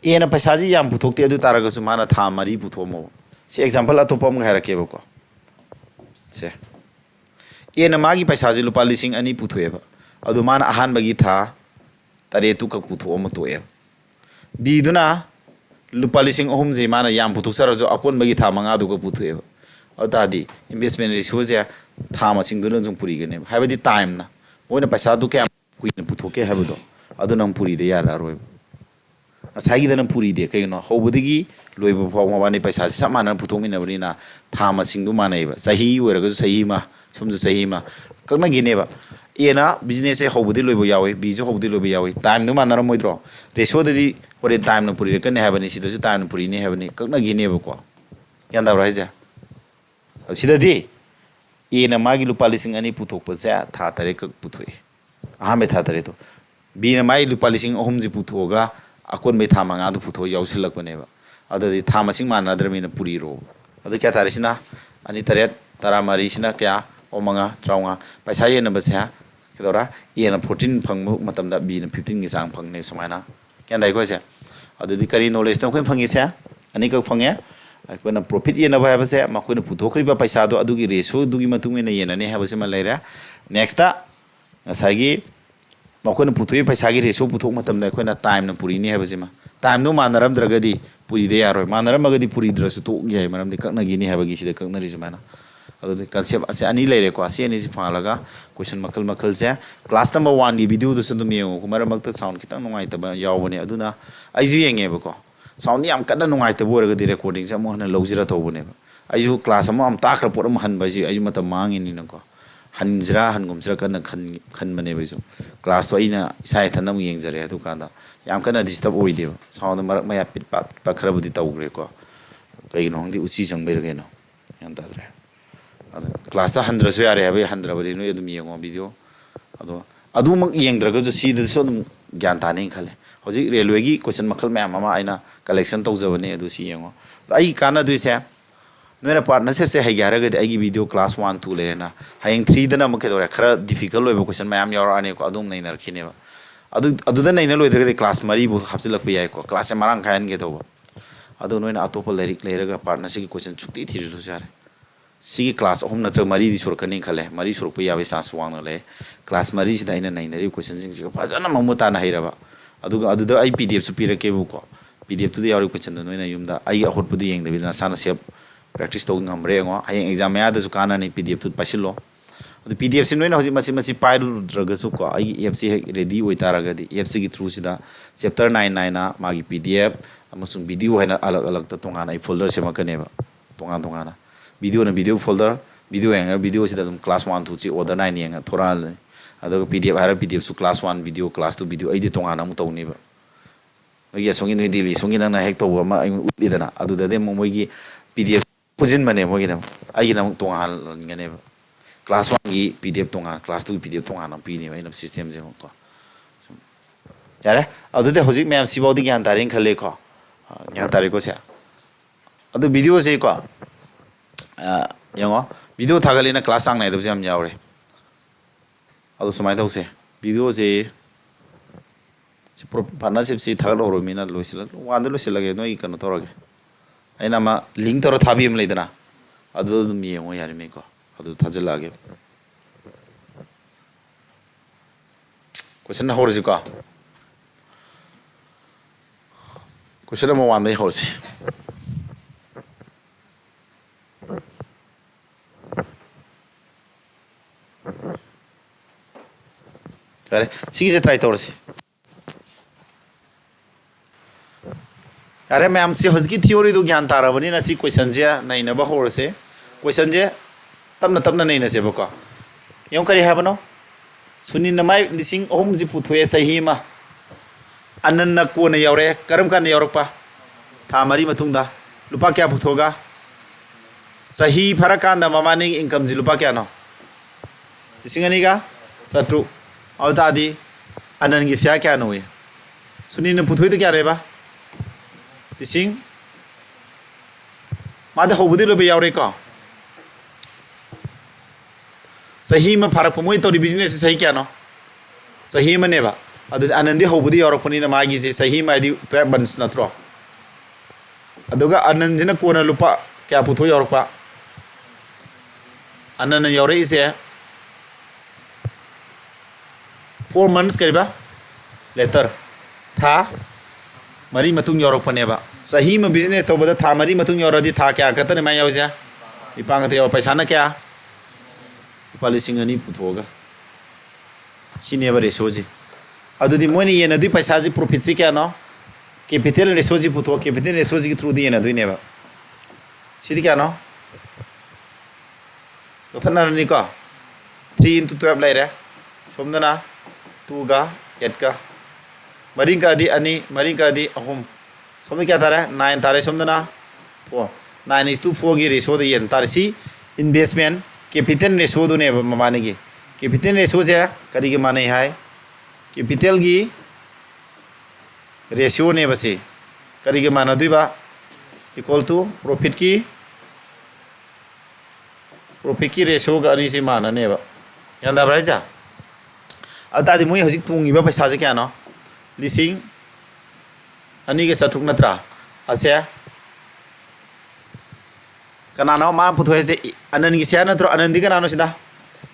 Aꯅ ꯄꯩꯁꯥꯁꯤ ꯌꯥꯝ ꯄꯨꯊꯣꯛꯇꯦ ꯑꯗꯨ ꯇꯥꯔꯒꯁꯨ ꯃꯥꯅ ꯊꯥ 4 ꯄꯨꯊꯣꯛꯑꯝꯃꯣꯕ ꯁꯤ ꯑꯦꯛꯖꯥꯝꯄꯜ ꯑꯇꯣꯞꯄ ꯑꯃꯒ ꯍꯥꯏꯔꯛꯀꯦꯕꯀꯣ ꯁꯦ Aꯅ ꯃꯥꯒꯤ ꯄꯩꯁꯥꯁꯤ ꯂꯨꯄꯥ 2,000 ꯄꯨꯊꯣꯛꯑꯦꯕ ꯑꯗꯨ ꯃꯥꯅ ꯑꯍꯥꯟꯕꯒꯤ ꯊꯥ 7 ꯈꯛ ꯄꯨꯊꯣꯛꯑꯝꯃ ꯇꯣꯛꯑꯦꯕ Bꯗꯨꯅ ꯂꯨꯄꯥ 3,000ꯁꯤ ꯃꯥꯅ ꯌꯥꯝ ꯄꯨꯊꯣꯛꯆꯔꯁꯨ ꯑꯀꯣꯟꯕꯒꯤ ꯊꯥ 5ꯗꯨꯒ ꯄꯨꯊꯣꯛꯑꯦꯕ ꯑꯗꯨ ꯇꯥꯔꯗꯤ ꯏꯟꯚꯦꯁꯃꯦꯟ ꯔꯦꯁꯤꯌꯣꯁꯦ ꯊꯥ ꯃꯁꯤꯡꯗꯨꯅ ꯑꯗꯨꯝ ꯄꯨꯔꯤꯒꯅꯦꯕ ꯍꯥꯏꯕꯗꯤ ꯇꯥꯏꯝꯅ ꯃꯣꯏꯅ ꯄꯩꯁꯥꯗꯨ ꯀꯌꯥꯝ ꯀꯨꯏꯅ ꯄꯨꯊꯣꯛꯀꯦ ꯍꯥꯏꯕꯗꯣ ꯑꯗꯨ ꯅꯪ ꯄꯨꯔꯤꯗ ꯌꯥꯔꯛꯑꯔꯣꯏꯕ ꯉꯁꯥꯏꯒꯤꯗꯅ ꯄꯨꯔꯤꯗꯦ ꯀꯩꯒꯤꯅꯣ ꯍꯧꯕꯗꯒꯤ ꯂꯣꯏꯕ ꯐꯥꯎꯕ ꯃꯕꯥꯅꯤ ꯄꯩꯁꯥꯁꯤ ꯆꯞ ꯃꯥꯟꯅꯅ ꯄꯨꯊꯣꯛꯃꯤꯟꯅꯕꯅꯤꯅ ꯊꯥ ꯃꯁꯤꯡꯗꯨ ꯃꯥꯟꯅꯩꯕ ꯆꯍꯤ ꯑꯣꯏꯔꯒꯁꯨ ꯆꯍꯤ ꯑꯃ ꯁꯣꯝꯁꯨ ꯆꯍꯤ ꯑꯃ ꯀꯛꯅꯒꯤꯅꯦꯕ Aꯅ ꯕꯤꯖꯤꯅꯦꯁꯁꯦ ꯍꯧꯕꯗꯤ ꯂꯣꯏꯕ ꯌꯥꯎꯏ Bꯁꯨ ꯍꯧꯕꯗꯤ ꯂꯣꯏꯕ ꯌꯥꯎꯏ ꯇꯥꯏꯝꯗꯨ ꯃꯥꯟꯅꯔꯝꯃꯣꯏꯗ꯭ꯔꯣ ꯔꯦꯁꯤꯌꯣꯗꯗꯤ ꯍꯣꯔꯦꯟ ꯇꯥꯏꯝꯅ ꯄꯨꯔꯤꯔꯛꯀꯅꯤ ꯍꯥꯏꯕꯅꯤ ꯁꯤꯗꯁꯨ ꯇꯥꯏꯝꯅ ꯄꯨꯔꯤꯅꯤ ꯍꯥꯏꯕꯅꯤ ꯀꯛꯅꯒꯤꯅꯦꯕꯀꯣ ꯒ꯭ꯌꯥꯟ ꯇꯥꯕ꯭ꯔꯥ ꯍꯥꯏꯁꯦ ꯁꯤꯗꯗꯤ Aꯅ ꯃꯥꯒꯤ ꯂꯨꯄꯥ 2,000 ꯄꯨꯊꯣꯛꯄꯁꯦ ꯊꯥ 8 ꯈꯛ ꯄꯨꯊꯣꯛꯏ ꯑꯍꯥꯟꯕꯩ ꯊꯥ 3ꯗꯣ Bꯅ ꯃꯥꯒꯤ ꯂꯨꯄꯥ 3,000ꯁꯤ ꯄꯨꯊꯣꯛꯑꯒ ꯑꯀꯣꯟꯕꯩ ꯊꯥ 5ꯗꯨ ꯄꯨꯊꯣꯛꯑ ꯌꯥꯎꯁꯤꯜꯂꯛꯄꯅꯦꯕ ꯑꯗꯨꯗꯤ ꯊꯥ ꯃꯁꯤꯡ ꯃꯥꯟꯅꯗ꯭ꯔꯕꯅꯤꯅ ꯄꯨꯔꯤꯔꯣꯕ ꯑꯗꯨ ꯀꯌꯥ ꯇꯥꯔꯤꯁꯤꯅ ꯑꯅꯤ ꯇꯔꯦꯠ ꯇꯔꯥ ꯃꯔꯤꯁꯤꯅ ꯀꯌꯥ ꯑꯣ ꯃꯉꯥ ꯇꯔꯥꯃꯉꯥ ꯄꯩꯁꯥ ꯌꯦꯟꯅꯕꯁꯦ ꯀꯩꯗꯧꯔꯥ ꯑꯦꯅ 14 ꯐꯪꯕ ꯃꯇꯝꯗ ꯕꯤꯅ 15ꯒꯤ ꯆꯥꯡ ꯐꯪꯅꯦ ꯁꯨꯃꯥꯏꯅ ꯒ꯭ꯌꯥꯟ ꯇꯥꯏꯀꯣ ꯑꯩꯈꯣꯏꯁꯦ ꯑꯗꯨꯗꯤ ꯀꯔꯤ ꯅꯣꯂꯦꯖꯅꯣ ꯑꯩꯈꯣꯏꯅ ꯐꯪꯉꯤꯁꯦ ꯑꯅꯤꯈꯛ ꯐꯪꯉꯦ ꯑꯩꯈꯣꯏꯅ ꯄ꯭ꯔꯣꯐꯤꯠ ꯌꯦꯟꯅꯕ ꯍꯥꯏꯕꯁꯦ ꯃꯈꯣꯏꯅ ꯄꯨꯊꯣꯛꯈ꯭ꯔꯤꯕ ꯄꯩꯁꯥꯗꯣ ꯑꯗꯨꯒꯤ ꯔꯦꯁꯤꯑꯣꯗꯨꯒꯤ ꯃꯇꯨꯡ ꯏꯟꯅ ꯌꯦꯟꯅꯅꯤ ꯍꯥꯏꯕꯁꯤꯃ ꯂꯩꯔꯦ ꯅꯦꯛꯁꯇ ꯉꯁꯥꯏꯒꯤ ꯃꯈꯣꯏꯅ ꯄꯨꯊꯣꯛꯏꯕ ꯄꯩꯁꯥꯒꯤ ꯔꯦꯁꯤꯑꯣ ꯄꯨꯊꯣꯛ ꯃꯇꯝꯗ ꯑꯩꯈꯣꯏꯅ ꯇꯥꯏꯝꯅ ꯄꯨꯔꯤꯅꯤ ꯍꯥꯏꯕꯁꯤꯃ ꯇꯥꯏꯝꯗꯣ ꯃꯥꯟꯅꯔꯝꯗ꯭ꯔꯒꯗꯤ ꯄꯨꯔꯤꯗ ꯌꯥꯔꯣꯏ ꯃꯥꯟꯅꯔꯝꯃꯒꯗꯤ ꯄꯨꯔꯤꯗ꯭ꯔꯁꯨ ꯇꯣꯛ ꯌꯥꯏ ꯃꯔꯝꯗꯤ ꯀꯛꯅꯒꯤꯅꯤ ꯍꯥꯏꯕꯒꯤ ꯁꯤꯗ ꯀꯛꯅꯔꯤ ꯁꯨꯃꯥꯏꯅ ꯑꯗꯨꯗꯤ ꯀꯟꯁꯦꯞ ꯑꯁꯤ ꯑꯅꯤ ꯂꯩꯔꯦꯀꯣ ꯑꯁꯤ ꯑꯅꯤꯁꯤ ꯐꯪꯍꯜꯂꯒ ꯀꯣꯏꯁꯟ ꯃꯈꯜ ꯃꯈꯜꯁꯦ ꯀ꯭ꯂꯥꯁ ꯅꯝꯕꯔ 1ꯒꯤ ꯚꯤꯗꯤꯑꯣꯗꯨꯁꯨ ꯑꯗꯨꯝ ꯌꯦꯡꯉꯨ ꯃꯔꯛ ꯃꯔꯛꯇ ꯁꯥꯎꯟ ꯈꯤꯇꯪ ꯅꯨꯡꯉꯥꯏꯇꯕ ꯌꯥꯎꯕꯅꯦ ꯑꯗꯨꯅ ꯑꯩꯁꯨ ꯌꯦꯡꯉꯦꯕꯀꯣ ꯁꯥꯎꯟꯗꯤ ꯌꯥꯝ ꯀꯟꯅ ꯅꯨꯡꯉꯥꯏꯇꯕ ꯑꯣꯏꯔꯒꯗꯤ ꯔꯦꯀꯣꯔꯗꯤꯡꯁꯦ ꯑꯃꯨꯛ ꯍꯟꯅ ꯂꯧꯖꯤꯔ ꯇꯧꯕꯅꯦꯕ ꯑꯩꯁꯨ ꯀ꯭ꯂꯥꯁ ꯑꯃ ꯇꯥꯈ꯭ꯔ ꯄꯣꯠ ꯑꯃ ꯍꯟꯕ ꯍꯥꯏꯁꯦ ꯑꯩꯁꯨ ꯃꯇꯝ ꯃꯥꯡꯉꯤꯅꯤꯅꯀꯣ ꯍꯟꯁꯤꯔꯥ ꯍꯟꯒꯨꯝꯁꯤꯔꯥ ꯀꯟꯅ ꯈꯟꯕꯅꯦꯕ ꯑꯩꯁꯨ ꯀ꯭ꯂꯥꯁꯇꯣ ꯑꯩꯅ ꯏꯁꯥ ꯏꯊꯟꯗ ꯑꯃꯨꯛ ꯌꯦꯡꯖꯔꯦ ꯑꯗꯨꯀꯥꯟꯗ ꯌꯥꯝ ꯀꯟꯅ ꯗꯤꯁꯇꯔꯕ ꯑꯣꯏꯗꯦꯕ ꯁꯥꯎꯟꯗꯣ ꯃꯔꯛ ꯃꯌꯥ ꯄꯤꯠꯄ ꯈꯔꯕꯨꯗꯤ ꯇꯧꯈ꯭ꯔꯦꯀꯣ ꯀꯩꯒꯤꯅꯣ ꯈꯪꯗꯦ ꯎꯆꯤ ꯆꯪꯕꯩꯔ ꯀꯩꯅꯣ ꯒ꯭ꯌꯥꯟ ꯇꯥꯗ꯭ꯔꯦ ꯑꯗꯣ ꯀ꯭ꯂꯥꯁꯇ ꯍꯟꯗ꯭ꯔꯁꯨ ꯌꯥꯔꯦ ꯍꯥꯏꯕꯒꯤ ꯍꯟꯗ꯭ꯔꯕꯗꯤ ꯅꯣꯏ ꯑꯗꯨꯝ ꯌꯦꯡꯉꯣ ꯚꯤꯗꯤꯑꯣ ꯑꯗꯣ ꯑꯗꯨꯃꯛ ꯌꯦꯡꯗ꯭ꯔꯒꯁꯨ ꯁꯤꯗꯁꯨ ꯑꯗꯨꯝ ꯒ꯭ꯌꯥꯟ ꯇꯥꯅꯤꯅ ꯈꯜꯂꯦ ꯍꯧꯖꯤꯛ ꯔꯦꯜꯋꯦꯒꯤ ꯀꯣꯏꯁꯟ ꯃꯈꯜ ꯃꯌꯥꯝ ꯑꯃ ꯑꯩꯅ ꯀꯂꯦꯛꯁꯟ ꯇꯧꯖꯕꯅꯦ ꯑꯗꯨ ꯁꯤ ꯌꯦꯡꯉꯣ ꯑꯩ ꯀꯥꯟꯅꯗꯣꯏꯁꯦ ꯅꯣꯏꯅ ꯄꯥꯔꯠꯅꯔꯁꯤꯞꯁꯦ ꯍꯩꯒꯦ ꯍꯥꯏꯔꯒꯗꯤ ꯑꯩꯒꯤ ꯚꯤꯗꯤꯑꯣ ꯀ꯭ꯂꯥꯁ 1 2 ꯂꯩꯔꯦꯅ ꯍꯌꯦꯡ 3ꯗꯅ ꯑꯃꯨꯛ ꯀꯩꯗꯧꯔꯦ ꯈꯔ ꯗꯤꯐꯤꯀꯜ ꯑꯣꯏꯕ ꯀꯣꯏꯁꯟ ꯃꯌꯥꯝ ꯌꯥꯎꯔꯛꯑꯅꯤꯀꯣ ꯑꯗꯨꯝ ꯅꯩꯅꯔꯛꯈꯤꯅꯦꯕ ꯑꯗꯨꯗ ꯅꯩꯅ ꯂꯣꯏꯗ꯭ꯔꯒꯗꯤ ꯀ꯭ꯂꯥꯁ 4ꯕꯨ ꯍꯥꯞꯆꯤꯜꯂꯛꯄ ꯌꯥꯏꯀꯣ ꯀ꯭ꯂꯥꯁꯁꯦ ꯃꯔꯥꯡ ꯀꯥꯏꯍꯟꯒꯦ ꯇꯧꯕ ꯑꯗꯣ ꯅꯣꯏꯅ ꯑꯇꯣꯞꯄ ꯂꯥꯏꯔꯤꯛ ꯂꯩꯔꯒ ꯄꯥꯔꯠꯅꯔꯁꯤꯞꯀꯤ ꯀꯣꯏꯁꯟ ꯁꯨꯛꯊꯤ ꯊꯤꯔꯁꯨ ꯌꯥꯔꯦ ꯁꯤꯒꯤ ꯀ꯭ꯂꯥꯁ 3 ꯅꯠꯇ꯭ꯔꯒ 4ꯗꯤ ꯁꯨꯔꯛꯀꯅꯤ ꯈꯜꯂꯦ 4 ꯁꯨꯔꯛꯄ ꯌꯥꯕꯒꯤ ꯆꯥꯟꯁ ꯋꯥꯡꯅ ꯂꯩ ꯀ꯭ꯂꯥꯁ 4ꯁꯤꯗ ꯑꯩꯅ ꯅꯩꯅꯔꯤꯕ ꯀꯣꯏꯁꯟꯁꯤꯡꯁꯤꯒ ꯐꯖꯅ ꯃꯃꯨꯠ ꯇꯥꯅ ꯍꯩꯔꯕ ꯑꯗꯨꯒ ꯑꯗꯨꯗ ꯑꯩ PDF ꯁꯨ ꯄꯤꯔꯛꯀꯦꯕꯀꯣ PDF ꯇꯨꯗ ꯌꯥꯎꯔꯤꯕ ꯀꯣꯏꯁꯟꯗꯣ ꯅꯣꯏꯅ ꯌꯨꯝꯗ ꯑꯩꯒꯤ ꯑꯍꯣꯠꯄꯗꯨ ꯌꯦꯡꯗꯕꯤꯗ ꯅꯁꯥꯅ ꯁꯦꯞ ꯄ꯭ꯔꯦꯛꯇꯤꯁ ꯇꯧꯕ ꯉꯝꯕ꯭ꯔꯥ ꯌꯦꯡꯉꯣ ꯍꯌꯦꯡ ꯑꯦꯛꯖꯥꯝ ꯃꯌꯥꯗꯁꯨ ꯀꯥꯟꯅꯅꯤ PDF ꯇꯨ ꯄꯥꯏꯁꯤꯜꯂꯣ ꯑꯗꯨ PDF ꯁꯤ ꯅꯣꯏꯅ ꯍꯧꯖꯤꯛ ꯃꯆꯤ ꯄꯥꯏꯔꯨꯗ꯭ꯔꯒꯁꯨꯀꯣ ꯑꯩꯒꯤ ꯑꯦꯞꯁꯤ ꯍꯦꯛ ꯔꯦꯗꯤ ꯑꯣꯏꯇꯥꯔꯒꯗꯤ ꯑꯦꯞꯁꯤꯒꯤ ꯊ꯭ꯔꯨꯁꯤꯗ ꯆꯦꯞꯇꯔ 9 ꯃꯥꯒꯤ PDF ꯑꯃꯁꯨꯡ ꯚꯤꯗꯤꯑꯣ ꯍꯥꯏꯅ ꯑꯂꯛ ꯇꯣꯉꯥꯟꯅ ꯑꯩ ꯐꯣꯜꯗꯔ ꯁꯦꯝꯃꯛꯀꯅꯦꯕ ꯇꯣꯉꯥꯟꯅ ꯚꯤꯗꯤꯑꯣꯅ ꯚꯤꯗꯤꯑꯣ ꯐꯣꯜꯗꯔ ꯚꯤꯗꯤꯑꯣ ꯌꯦꯡꯉꯒ ꯚꯤꯗꯤꯑꯣꯁꯤꯗ ꯑꯗꯨꯝ ꯀ꯭ꯂꯥꯁ 1 2 3 ꯑꯣꯔꯗꯔ 9 ꯌꯦꯡꯉ ꯊꯣꯔꯛꯍꯜꯂꯅꯤ ꯑꯗꯨꯒ PDF ꯍꯥꯏꯔꯒ PDF ꯁꯨ ꯀ꯭ꯂꯥꯁ 1 ꯚꯤꯗꯤꯑꯣ ꯀ꯭ꯂꯥꯁ 2 ꯚꯤꯗꯤꯑꯣ ꯑꯩꯗꯤ ꯇꯣꯉꯥꯟꯅ ꯑꯃꯨꯛ ꯇꯧꯅꯦꯕ ꯅꯣꯏꯒꯤ ꯑꯁꯣꯝꯒꯤ ꯅꯣꯏ ꯗꯦꯜꯂꯤ ꯁꯣꯝꯒꯤ ꯅꯪꯅ ꯍꯦꯛ ꯇꯧꯕ ꯑꯃ ꯑꯩꯉꯣꯟꯗ ꯎꯠꯂꯤꯗꯅ ꯑꯗꯨꯗꯗꯤ ꯑꯃꯨꯛ ꯃꯣꯏꯒꯤ PDF ꯄꯨꯟꯁꯤꯟꯕꯅꯦ ꯃꯣꯏꯒꯤꯅ ꯑꯩꯒꯤꯅ ꯑꯃꯨꯛ ꯇꯣꯉꯥꯟꯒꯅꯦꯕ ꯀ꯭ꯂꯥꯁ 1ꯒꯤ PDF ꯇꯣꯉꯥꯟ ꯀ꯭ꯂꯥꯁ 2ꯒꯤ PDF ꯇꯣꯉꯥꯟꯅ ꯄꯤꯅꯦꯕ ꯑꯩꯅ ꯁꯤꯁꯇꯦꯝꯁꯦ ꯑꯃꯨꯛꯀꯣ ꯌꯥꯔꯦ ꯑꯗꯨꯗꯤ ꯍꯧꯖꯤꯛ ꯃꯌꯥꯝ ꯁꯤꯐꯥꯎꯗꯤ ꯒ꯭ꯌꯥꯟ ꯇꯥꯔꯦꯅ ꯈꯜꯂꯦꯀꯣ ꯒ꯭ꯌꯥꯟ ꯇꯥꯔꯦꯀꯣ ꯁꯦ ꯑꯗꯨ ꯚꯤꯗꯤꯑꯣꯁꯦꯀꯣ ꯌꯦꯡꯉꯣ ꯚꯤꯗꯤꯑꯣ ꯊꯥꯒꯠꯂꯤꯅ ꯀ꯭ꯂꯥꯁ ꯆꯥꯡ ꯅꯥꯏꯗꯕꯁꯨ ꯌꯥꯝ ꯌꯥꯎꯔꯦ ꯑꯗꯣ ꯁꯨꯃꯥꯏꯅ ꯇꯧꯁꯦ ꯚꯤꯗꯤꯑꯣꯁꯦ ꯄꯥꯔꯠꯅꯔꯁꯤꯞꯁꯤ ꯊꯥꯒꯠꯍꯧꯔꯕꯅꯤꯅ ꯋꯥꯟꯗ ꯂꯣꯏꯁꯤꯜꯂꯒꯦ ꯅꯣꯏ ꯀꯩꯅꯣ ꯇꯧꯔꯒꯦ ꯑꯩꯅ ꯑꯃ ꯂꯤꯡ ꯇꯧꯔ ꯊꯥꯕꯤ ꯑꯃ ꯂꯩꯗꯅ ꯑꯗꯨꯗ ꯑꯗꯨꯝ ꯌꯦꯡꯉꯣ ꯌꯥꯔꯤꯉꯩꯀꯣ ꯑꯗꯨ ꯊꯥꯖꯤꯜꯂꯛꯑꯒꯦ ꯀꯣꯏꯁꯟ ꯍꯧꯔꯁꯤꯀꯣ ꯀꯣꯏꯁꯟ ꯅꯝꯕꯔ 1ꯗꯩ ꯍꯧꯔꯁꯤ ꯌꯥꯔꯦ ꯁꯤꯒꯤꯁꯦ ꯇ꯭ꯔꯥꯏ ꯇꯧꯔꯁꯤ ꯌꯥꯔꯦ ꯃꯌꯥꯝꯁꯤ ꯍꯧꯖꯤꯛꯀꯤ ꯊꯤꯑꯣꯔꯤꯗꯨ ꯒ꯭ꯌꯥꯟ ꯇꯥꯔꯕꯅꯤꯅ ꯁꯤ ꯀꯣꯏꯁꯟꯁꯦ ꯅꯩꯅꯕ ꯍꯧꯔꯁꯦ ꯀꯣꯏꯁꯟꯁꯦ ꯇꯞꯅ ꯅꯩꯅꯁꯦꯕꯀꯣ ꯌꯦꯡꯉꯨ ꯀꯔꯤ ꯍꯥꯏꯕꯅꯣ ꯁꯨꯅꯤꯟꯅ ꯃꯥꯏ 3,000ꯁꯤ ꯄꯨꯊꯣꯛꯑꯦ ꯆꯍꯤ ꯑꯃ ꯑꯅꯟꯅ ꯀꯣꯟꯅ ꯌꯥꯎꯔꯛꯑꯦ ꯀꯔꯝ ꯀꯥꯟꯗ ꯌꯥꯎꯔꯛꯄ ꯊꯥ 4 ꯃꯇꯨꯡꯗ ꯂꯨꯄꯥ ꯀꯌꯥ ꯄꯨꯊꯣꯛꯑꯒ ꯆꯍꯤ ꯐꯔꯀꯥꯟꯗ ꯃꯕꯥꯅꯤꯒꯤ ꯏꯟꯀꯝꯁꯤ ꯂꯨꯄꯥ ꯀꯌꯥꯅꯣ 2,000ꯒ 700 ꯑꯗꯨ ꯇꯥꯔꯗꯤ ꯑꯅꯟꯒꯤ ꯁꯤꯌꯥ ꯀꯌꯥꯅꯣ ꯁꯨꯅꯤꯟꯅ ꯄꯨꯊꯣꯛꯏꯗꯣ ꯀꯌꯥ ꯂꯩꯕ 1,000 मादे हौबदि लोबे यावरेको सही में फरक मोई तौरी बिजनेस सही क्या नो सही में नेबा अदु आनंदी हौबदि यावरकपनि ना मागी से सही में आदि 12 months नत्रो अदुगा आनंदजिना कोना लुपा क्या पुथो यावरपा आनंद यावरे इसे 4 months करीबा लेटर था मरी मतुंग यावरकपनेबा सही में बिजनेस तौबदा था मरी मतुंग यावरदि था क्या कतने मा यावजा इपांग ते पैसा ना क्या लुपा 2,000 पुथोगा सिनेबा रेशोजी अदुदि मोनि येनदि पैसाजी प्रॉफिट से क्या नो कैपिटल रेशोजी पुथो कैपिटल रेशोजी की थ्रू दी येनदुइनेबा सिदि क्या नो कथनरनि को 3 into 12 लाइरे सोमदना 2 गा 8 का मरी का दी अनि मरी का दी अहम सोमदे क्या तारे 9 तारे सोमदना 4 9:4 की रेशो दे येन तारे सी इन्वेस्टमेंट कैपिटल रेशो दुने ममाने की कैपिटल रेशो से करी के माने है कैपिटल की रेशियो ने बसे करी के माना दुइबा इक्वल टू प्रॉफिट की profit ki ratio ga ani si mana ne ba yanda braja ata di moi hojik tungi ba paisa je kya no lising ani ge chathuk natra ase kana no ma putho se anan gi sia natro anan di kana no sida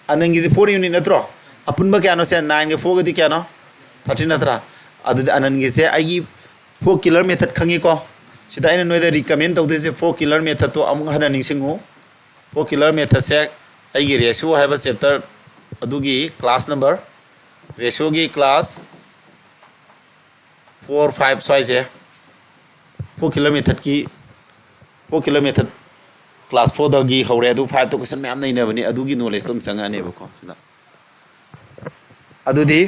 anan gi 4 unit natro apun ba kya no se 9 ge 4 ge di kya no 13 natra adu anan gi se ai gi 4 killer method khangi ko sida ina noi da recommend tawde se 4 killer method to amung hana ning singu 4 killer method se ai gi ratio hai ba chapter adu gi class number ratio gi class 4 5 6 je 4 killer method ki 4 killer method class 4 da gi hore adu 5 to question ma'am nei na bani adu gi knowledge tum changa ne ba ko sida adu di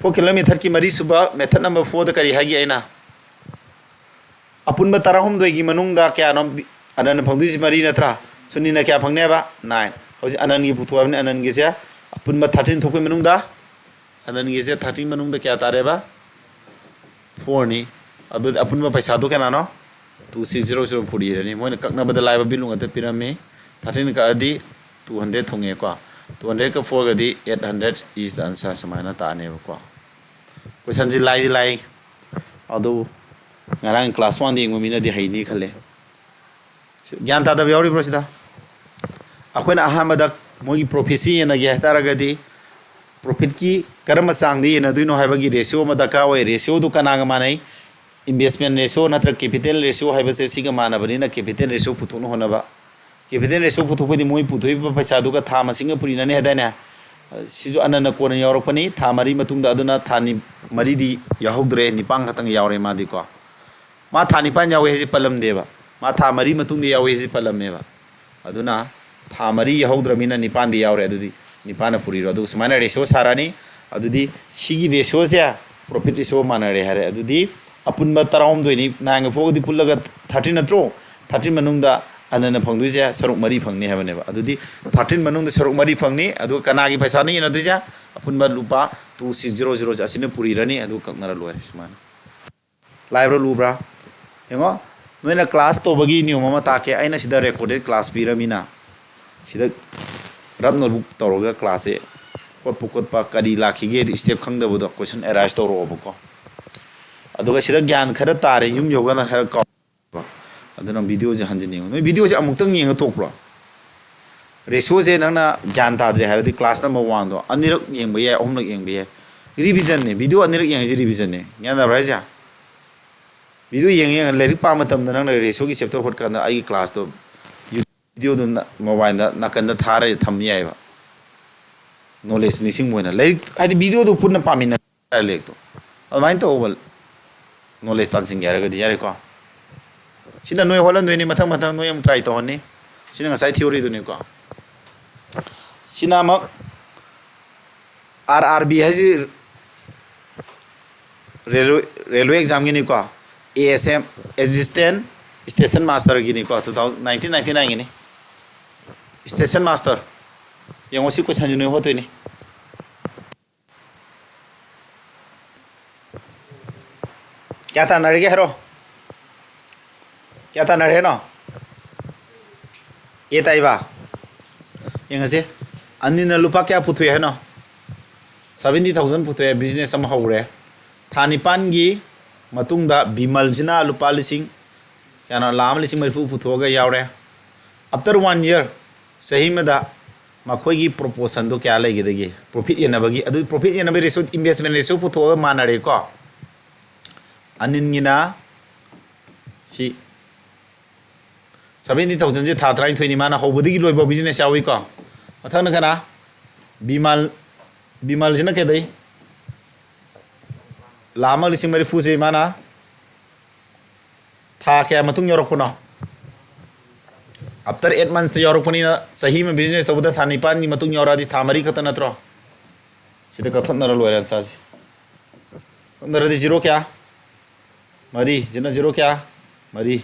4 killer method ki mari suba method number 4 da kari hagi aina apun ba tarahum doi gi manung da kya no anan phangdi ji mari na tra suni na kya phangne ba 9 hoji anan gi puthwa ne anan gi se apun ba 13 thokpe manung da anan gi se 13 manung da kya tare ba 4 ni adu apun ba paisa do kana no 2600 puri rani moi kakna bada live bilung ate pirame 13 ka adi 200 thonge ko 200 ka 4 ga di 800 is the answer samaina ta ne ko question ji lai di lai adu ngarang class 1 di ngumi na di haini khale gyan ta da yauri bro sida akoina ahamada moi prophecy na ge tara ga di profit ki karma sang di na duino haiba gi ratio ma daka wai ratio du kana ga manai investment ratio natra capital ratio haiba se siga mana bani na capital ratio puthun hona ba capital ratio puthu pedi moi puthoi ba paisa du ka tha ma singapore na ne hadana sijo anana ko na yorok pani tha mari matung da aduna thani mari di yahogdre nipang khatang yaure ma di ko ma tha nipan yawe ji palam deba ma tha mari matung di yawe ji palam me ba aduna tha mari yahogdra mina nipan di yaure adudi nipana puri ro adu sumana ratio sarani adudi sigi ratio se profit ratio mana re hare adudi apun ba tarawm doi ni nang fo di pullaga 13 natro 13 manung da anana phangdu je saruk mari phangni habane ba adudi 13 manung da saruk mari phangni adu kana gi paisa ni na du ja apun ba lupa 2600 asine puri rani adu kaknara loire sumana live ro lubra yengo noina class to bagi ni mama ta ke aina sida recorded class piramina sida rab notebook toroga class e khot pukot pa kadi lakhige di step khangda bodo question arise toro boko aduga sida gyan khara tare yum yoga na khara ka aduna video je hanjini no video je amuk tang yeng tok pro ratio je nang na gyan ta dre har di class number 1 do anirak yeng be ya omnak yeng be revision ne video anirak yeng je revision ne nya da bra ja video yeng yeng lerik pa matam da nang na ratio gi chapter hot kan da ai class do video do mobile da nakan da thare tham yai ba knowledge ni sing moina lerik ai video do punna pamina lek to almain to bal knowledge tan sing yara ga di yare ko sina noi holan doi ni mathang mathang noi am try to honni sina ngasai theory du ni ko sina mak rrb haji railway exam gi ni ko asm assistant station master gi ni ko 1999 gi ni station master yang osi ko sanju noi hotoi ni क्या था नड़ के हरो क्या था नड़े no ये ताइबा ये से अन्नी न लुपा क्या पुथुए है नो 70,000 पुथुए बिजनेस हम हौरे थानिपान गी मतुंगदा बिमल जिना लुपा लिसिंग क्या ना लाम लिसिंग मरफु पुथुगा यावरे आफ्टर 1 year सही में दा मखोगी प्रोपोजल दो क्या लेगे देगी प्रॉफिट ये नबगी अदु प्रॉफिट ये नबे रेशो इन्वेस्टमेंट रेशो पुथुगा मानरे को अनिन्गिना सी 70,000 जे था ट्राइन थोइनि माना होबदि लोइबो बिजनेस यावि को मथान kana बिमल जिना के दै लामा लिसिंग मरि फुसे माना था के मतुंग यरकनो आफ्टर 8 months यरकनी सही में बिजनेस तबदा था निपान नि मतुंग यरादि था मरि खत नत्रो सिदा कथन नर लोइरा साजी नरदि जीरो क्या मरी जिना जीरो क्या मरी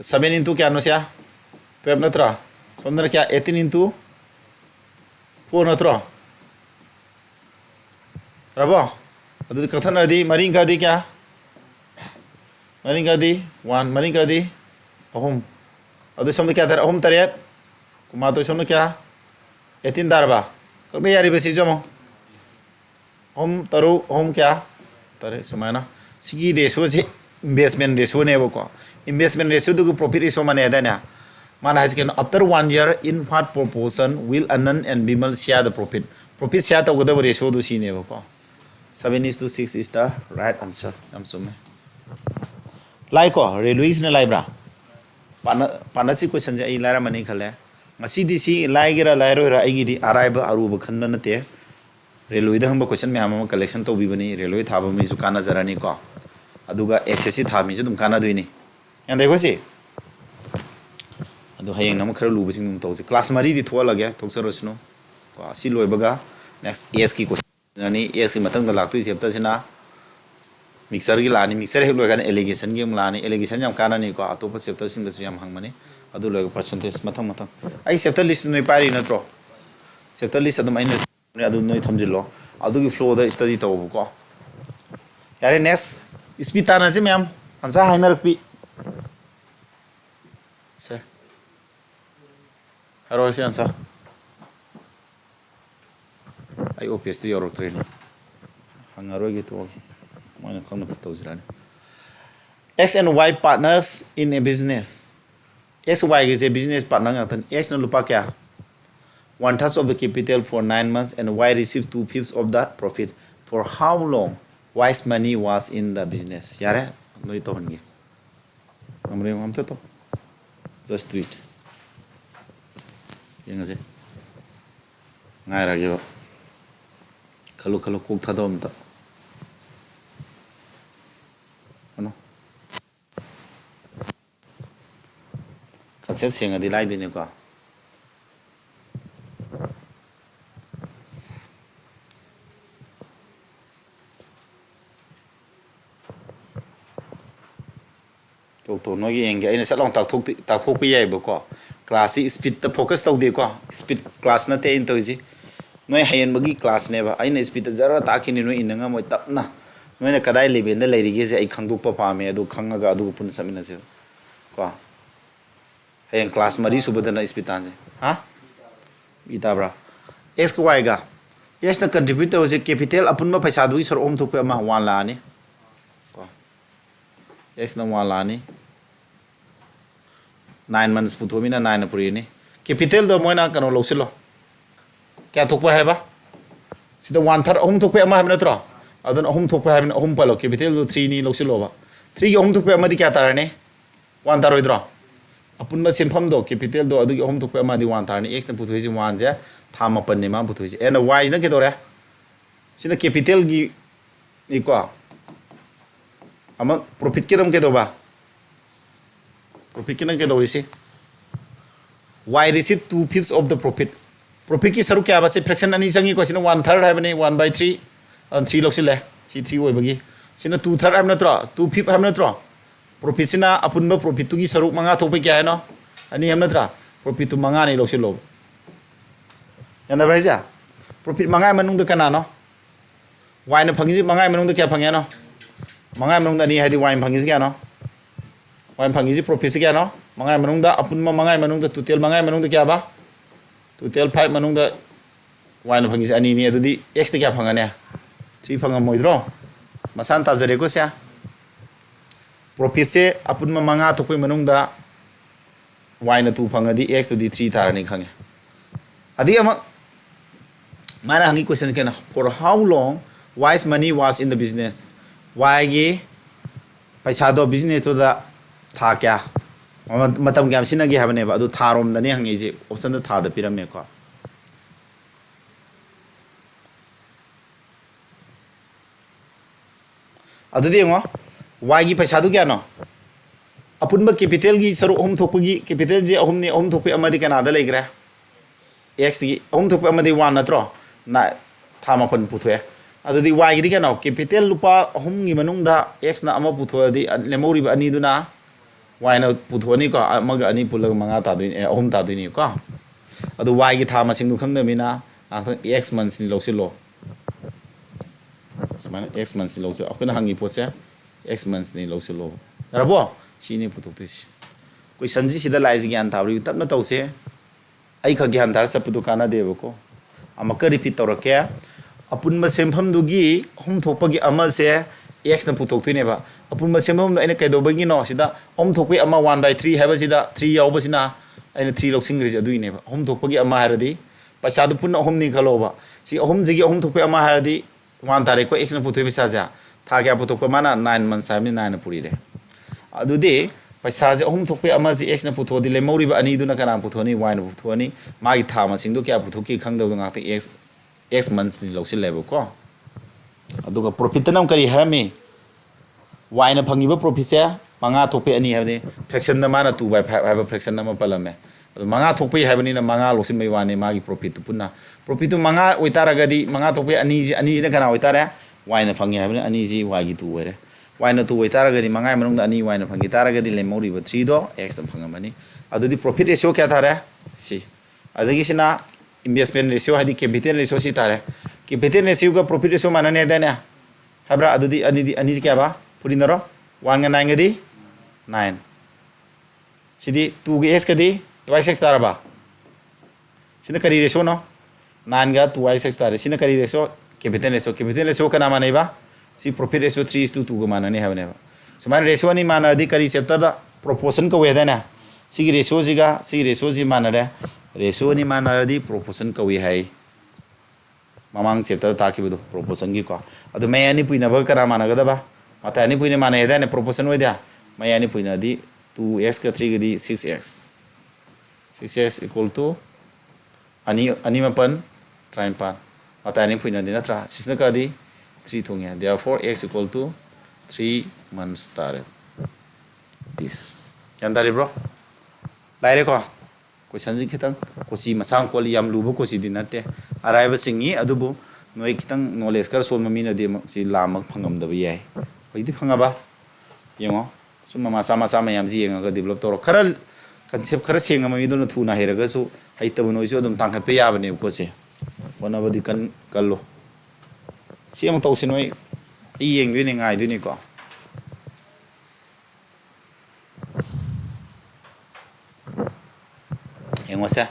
7 into क्या नो सिया 12 नत्रा सोंदर क्या 18 into 4 नत्रो रबो अदु कथन नदी मरी का दी क्या मरी का दी 1 मरी का दी अहम अदु सोंदर क्या तर अहम तरेत कुमा तो सोंदर क्या 18 तारबा कब यारी बसी जमो हम तरु हम क्या तरे सुमाना सिगी रेशो से इन्वेस्टमेंट रेशो ने वो को इन्वेस्टमेंट रेशो तो प्रॉफिट रेशो माने है ना माना है कि after 1 year in what proportion will Anand and Bimal share the profit share तो गदब रेशो तो सी ने वो को 7:6 is the right answer हम सुमे लाइक को रेलवेज ने लाइब्रा पानसी क्वेश्चन से लारा मनी खले ngasi si laigera lairo ra igi di araiba aruba khanna nate railway da hamba question me ama collection to bi bani railway thaba mi su kana zarani ko aduga ssc tha mi ju dum kana duini yan dego si adu hayeng nam khara luba sing dum to class mari di thola ge thoksarosno ko si loibaga next as ki question ani as ki matang da laktu chapter sina mixer gi lani mixer he loiga allegation gi lani allegation jam kana ni ko atopa chapter sing da su yam hangmani adu loiga percentage mathang mathang ai chapter list noi pari natro chapter list adum aina adu noi thamjillo adu gi flow da study to ko yare next speed tana se ma'am answer hainer pi sir haro se answer ai ops ti yorok training hangaro gi to moina khangna patawjirani x and y partners in a business x y is a business partner ngatan x na lupa kya 1/3 of the capital for 9 months and y received 2/5 of the profit for how long y's money was in the business yare noi to honge amre am to just do it yang ase ngai ra ge khalu khalu kuk tha dom ta ano concept sing adi lai dine ko to no gi eng ge ina salong tak thok pi yai ba ko class speed ta focus tau de ko speed class na te in to ji noi hayen bagi class ne ba aina speed zara ta kini no inanga moi tapna noi na kadai level da leiri ge je ai khangduk pa pa me adu khanga ga adu pun samina se ko hayen class mari subadana speed tan je ha ita bra x ko y ga x na contribute to je capital apun ma paisa du sor om thuk pe ma 1 la ni ko x na 1 la ni 9 months puthomina 9 na puri ni capital do moina kano loksilo kya thukpa hai ba sida 1/3 ahum thukpa ama hamna tro adon ahum thukpa hamna ahum palo capital do 3 ni loksilo ba 3 gi ahum thukpa ama di kya tarane 1/3 roidro apun ma senpham do capital do adu gi ahum thukpa ama di 1/3 ni x na puthoi ji 1 je thama pan ni ma puthoi ji and y na ke dore sida capital gi ni ko ama profit ke dam ke do ba profit के दो इसे y receive 2/5 of the profit की सरुक क्या बसे fraction अनि संगी को सिना 1/3 है बने 1/3 and 3 लोग सिले सी 3 होय बगी सिना 2/3 है नत्रो 2/5 है नत्रो profit सिना अपुन ब profit तु की सरुक मंगा थोपे क्या है नो अनि हम नत्रा profit तु मंगा नहीं लोग सिलो यंदा ब्राइजा profit मंगा मनुंग द कना नो y न फंगी मंगा मनुंग द क्या फंगे नो मंगा मनुंग द नि है दि y फंगी क्या नो वाइन फंगी जी प्रॉफिट से क्या नो मंगाई मनुंग दा अपुन म मंगाई मनुंग दा टोटल मंगाई मनुंग दा क्या बा टोटल 5 मनुंग दा वाइन फंगी से अनि नि अदुदी x दा क्या फंगाने 3 फंगा मोइद्रो मसान ताजरे को से प्रॉफिट से अपुन म मंगा थोपै मनुंग दा वाइन 2 फंगा दी x तो दी 3 तारनी खंगे अदि अम माना हंगी क्वेश्चन के ना for how long y's money was in the business y गे पैसा दो बिजनेस तो दा था क्या मतम क्या सिना गे हबने बा अदु थारोम दने हंगे जे ऑप्शन द था द पिरमे को अदु देंगो y गी पैसा दु क्या नो अपुन ब कैपिटल गी सरो हम थोपगी कैपिटल जे हम ने हम थोपे अमदि कना द लेग्रा x गी हम थोपे अमदि 1 नत्रो ना था मपन पुथोए अदु दी y गी दी क्या नो कैपिटल लुपा हम गी मनुंग दा x ना अमा पुथोए दी लेमोरी ब अनि दुना y na puthoni ko amaga ani pulag manga ta duin ahum ta duini ko adu y gi tha masing du khangda mina x months ni loksilo samana x months ni loksilo akuna hangi pose x months ni loksilo rabo chini putok tis koi sanji sida lai ji gyan ta ri tapna tause ai kha gyan dar sa pudu kana de ko amaka repeat torake apunma sempham dugi hom thokpagi ama se x na putok tuine ba apunma sempham da aina kaido bagi no sida hom thokpai ama 1/3 haba sida 3 yaw sina aina 3 loksing ri adu ine ba hom thokpagi ama haradi paisa du punna hom ni khalo ba si hom jigi hom thokpai ama haradi 1 tare ko x na putoi pisa ja tha kya putokpa mana 9 months sa mi 9 na puri re adu de paisa je hom thokpai ama ji x na puthodi le mauri ba ani du na kana puthoni y na puthoni magi tha ma singdo kya puthoki khangdo nga te x months ni loksil lebo ko aduga profit nam kari harami y na phangiba profit se manga thokpe ani habne fraction na mana 2/5 haba fraction na ma palame adu manga thokpe habani na manga loksim mai wane magi profit tu punna profit tu manga oitara gadi manga thokpe ani ji na kana oitara y na phangi habne ani ji y gi tu were y na tu oitara gadi manga manung da ani y na phangi tara gadi le mori ba 3 do x na phangamani adu di profit ratio kya thare si adagi sina investment ratio hadi capital ratio si tare capital ratio ka profit ratio manane dana habra adudi ani kya ba purinaro 1 ga 9 gadi 9 sidi 2 ga x gadi twice x tara ba sina kari ratio no 9 ga 2x x tare sina kari ratio capital ratio kana manai ba si profit ratio 3:2 ga manane habne ba so man ratio ni mana adi kari chapter da proportion ka wedana si ratio ji manare ratio ni manaradi proportion kawi hai mamang chapter ta ki budu proportion gi ko adu mai ani puina ba kana mana gada ba mata ani puina mana eda ne proportion oida mai ani puina di 2x ka 3 ga di 6x equal to ani mapan try pan mata ani puina di natra 6 na ka di 3 thongya therefore x equal to 3 months tare this yandari bro laire ko question ji khitang kosi masang koli yam lubo kosi dinate araiba singi adubu noi kitang knowledge kar sol mami na de si lamak phangam da yai hoidi phangaba yengo summa masa yam ji yenga ga develop toro khara concept khara senga mami do na thuna heraga su haitabu noi jo dum tangkhat pe yabane ko se bonabadi kan kallo siam tawsinoi yeng du ni ngai du ni ko yengosa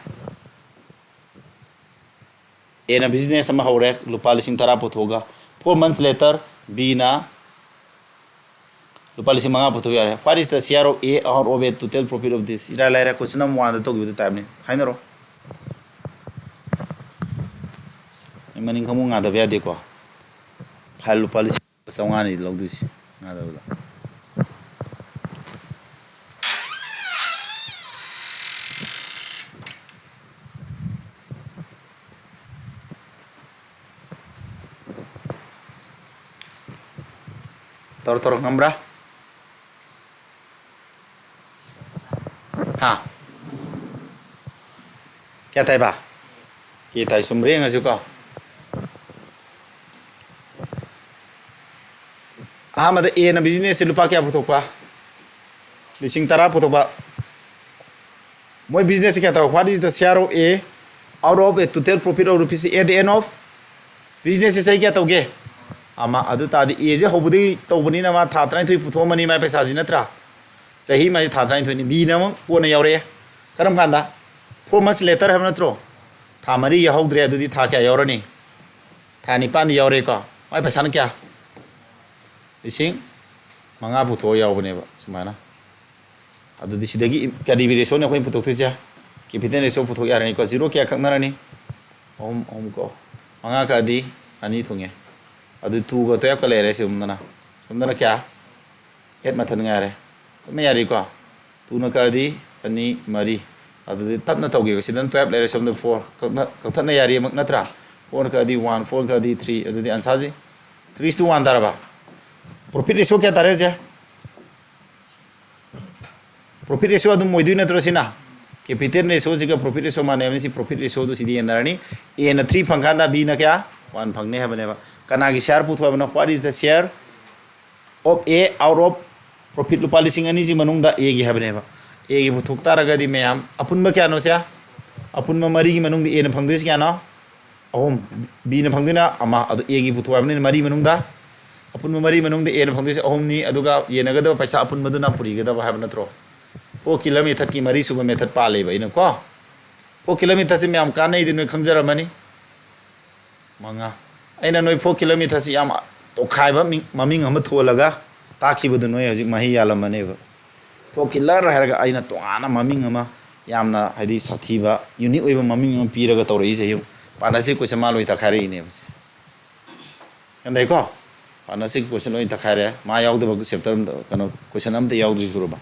A na business ama hore lupa lising tara pothoga 4 months later B na lupa lising manga pothoga what is the share of A or of A total profit of this ira laira question number 1 to give the time ni hainaro maning kamu ngada bya de ko phal lupa lising sawnga ni logdusi ngada bula tor ngambra ha kya tai ba ye tai sumre nga ju ko ahmad A na business lupa kya putok pa lising tara putok ba moi business kya ta what is the share of A out of a total profit of rupees at the end of business sai kya toge ama adu ta di eje hobudi tobani na ma tha trai thui puthomani mai paisa ji natra sahi mai tha trai thui ni bi na mo pona yaure karam khanda 4 months later have natro tha mari ya hogdre adu di tha kya yaurani tha ni pan di yaure ko mai paisa na kya lising manga putho yaubane ba sumana adu di sidagi kya di ratio ne khoi puthok thu ja ki biten ratio puthok yarani ko 0 kya khaknarani om ko manga ka di ani thunge adu 2 ga to yakale re sumdana kya et mathan ngare me yari ko 2 na ka di ani mari adu tapna tawge sidan 12 le re sumda 4 ka thana yari mak natra 4 ka di 1 4 ka di 3 adu di answer ji 3:1 daraba profit ratio kya tare je profit ratio adu moidu na tro sina capital ratio ji ga profit ratio mane ni si profit ratio du sidi endarani a na 3 phangkanda b na kya 1 phangne ha bane ba kanagi share puthwa bana what is the share of A out of profit lupa lising ani ji manung da A gi ha bane ba A gi puthok taraga di mayam apunba kya no sia apunma mari gi manung di A na phangdis kya no ahom B na phangdina ama adu A gi puthwa bane mari manung da apunma mari manung di A na phangdis ahom ni aduga yenaga da paisa apunma du na puri ga da ha bana tro 4 km ki mari suba method pa le ba ina ko 4 kilometre से ma'am काने दिन में खंजर money मंगा अना नई 4 kilometre से याम तो खाइबा ममिंग हम थोलगा ताखिबदु नई हजिक मही यालमनेब 4 किलर हैरगा अना तोआना ममिंग हम यामना हदी साथीबा यूनिक ओइबा ममिंग हम पीरगा तौरइसे यु पार्टनरशिप क्वेश्चन मा लोइ तखारेइने बसे अंदैको पार्टनरशिप क्वेश्चन लोइ तखारे मा यावदबा चैप्टर कनो क्वेश्चन अमते यावद्रि जुरबा